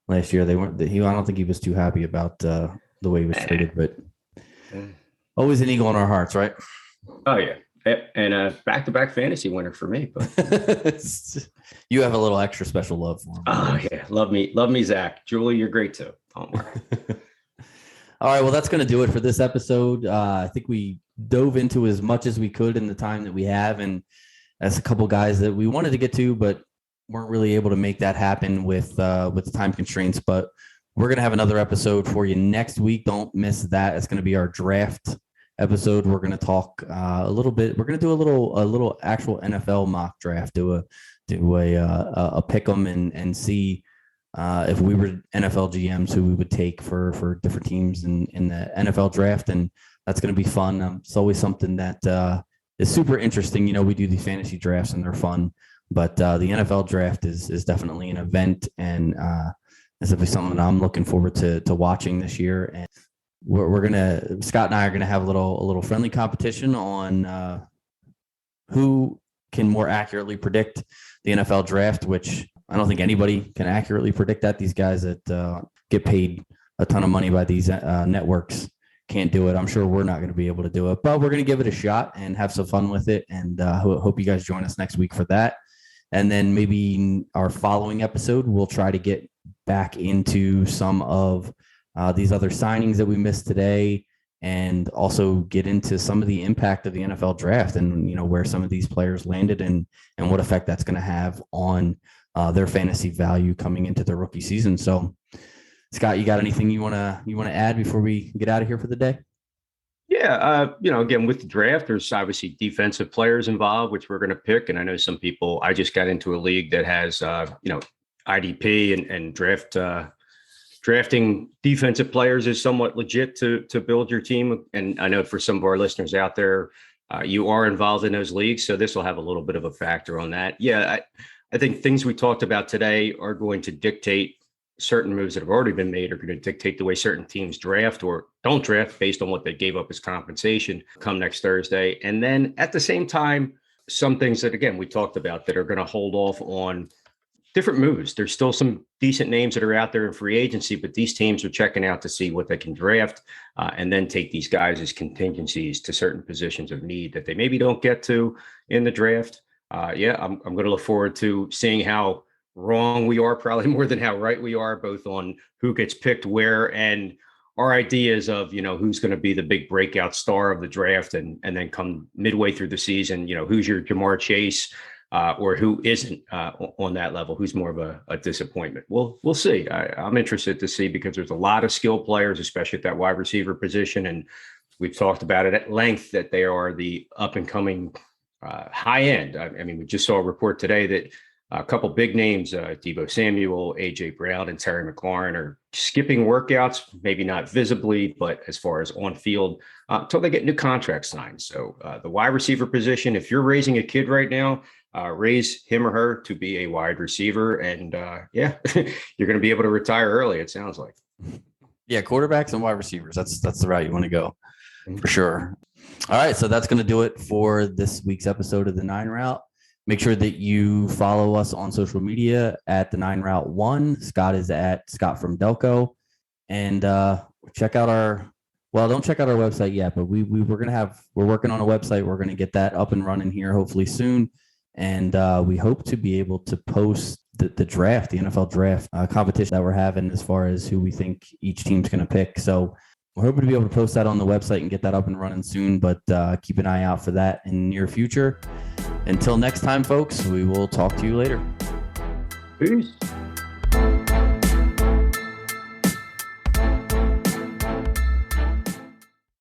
last year, they weren't. I don't think he was too happy about the way he was traded. But always an Eagle in our hearts, right? Oh yeah, and a back-to-back fantasy winner for me. But you have a little extra special love for him. Oh yeah, love me, Zach. Julie, you're great too. Don't worry. All right, well, that's going to do it for this episode. I think we dove into as much as we could in the time that we have, and that's a couple guys that we wanted to get to, but weren't really able to make that happen with the time constraints. But we're going to have another episode for you next week. Don't miss that. It's going to be our draft episode. We're going to talk a little bit. We're going to do a little actual NFL mock draft. Do a pick 'em and see. If we were NFL GMs, who we would take for different teams in the NFL draft, and that's going to be fun. It's always something that is super interesting. We do these fantasy drafts and they're fun, but the NFL draft is definitely an event, and this will be something that I'm looking forward to watching this year. And Scott and I are gonna have a little friendly competition on who can more accurately predict the NFL draft, which I don't think anybody can accurately predict that. These guys that get paid a ton of money by these networks can't do it. I'm sure we're not going to be able to do it, but we're going to give it a shot and have some fun with it. And hope you guys join us next week for that. And then maybe our following episode, we'll try to get back into some of these other signings that we missed today, and also get into some of the impact of the NFL draft and, where some of these players landed and what effect that's going to have on their fantasy value coming into the rookie season. So, Scott, you got anything you want to add before we get out of here for the day? Yeah. Again, with the draft, there's obviously defensive players involved, which we're going to pick. And I know some people, I just got into a league that has, IDP and drafting defensive players is somewhat legit to build your team. And I know for some of our listeners out there, you are involved in those leagues. So this will have a little bit of a factor on that. Yeah. I think things we talked about today are going to dictate certain moves that have already been made, are going to dictate the way certain teams draft or don't draft based on what they gave up as compensation come next Thursday. And then at the same time, some things that, again, we talked about that are going to hold off on different moves. There's still some decent names that are out there in free agency, but these teams are checking out to see what they can draft and then take these guys as contingencies to certain positions of need that they maybe don't get to in the draft. I'm going to look forward to seeing how wrong we are, probably more than how right we are, both on who gets picked where and our ideas of, who's going to be the big breakout star of the draft. And then come midway through the season, who's your Jamar Chase or who isn't on that level, who's more of a disappointment. We'll see. I'm interested to see, because there's a lot of skilled players, especially at that wide receiver position. And we've talked about it at length that they are the up and coming high end. I mean, we just saw a report today that a couple big names, Deebo Samuel, AJ Brown, and Terry McLaurin are skipping workouts, maybe not visibly, but as far as on field, until they get new contracts signed. So the wide receiver position, if you're raising a kid right now, raise him or her to be a wide receiver. And you're going to be able to retire early, it sounds like. Yeah, quarterbacks and wide receivers. That's the route you want to go for sure. All right, so that's going to do it for this week's episode of the 9 Route. Make sure that you follow us on social media at the 9 Route 1. Scott is at Scott from Delco. And check out don't check out our website yet, but we're working on a website. We're going to get that up and running here hopefully soon. And we hope to be able to post the draft, the NFL draft competition that we're having as far as who we think each team's going to pick. So we're hoping to be able to post that on the website and get that up and running soon, but keep an eye out for that in the near future. Until next time, folks, we will talk to you later. Peace.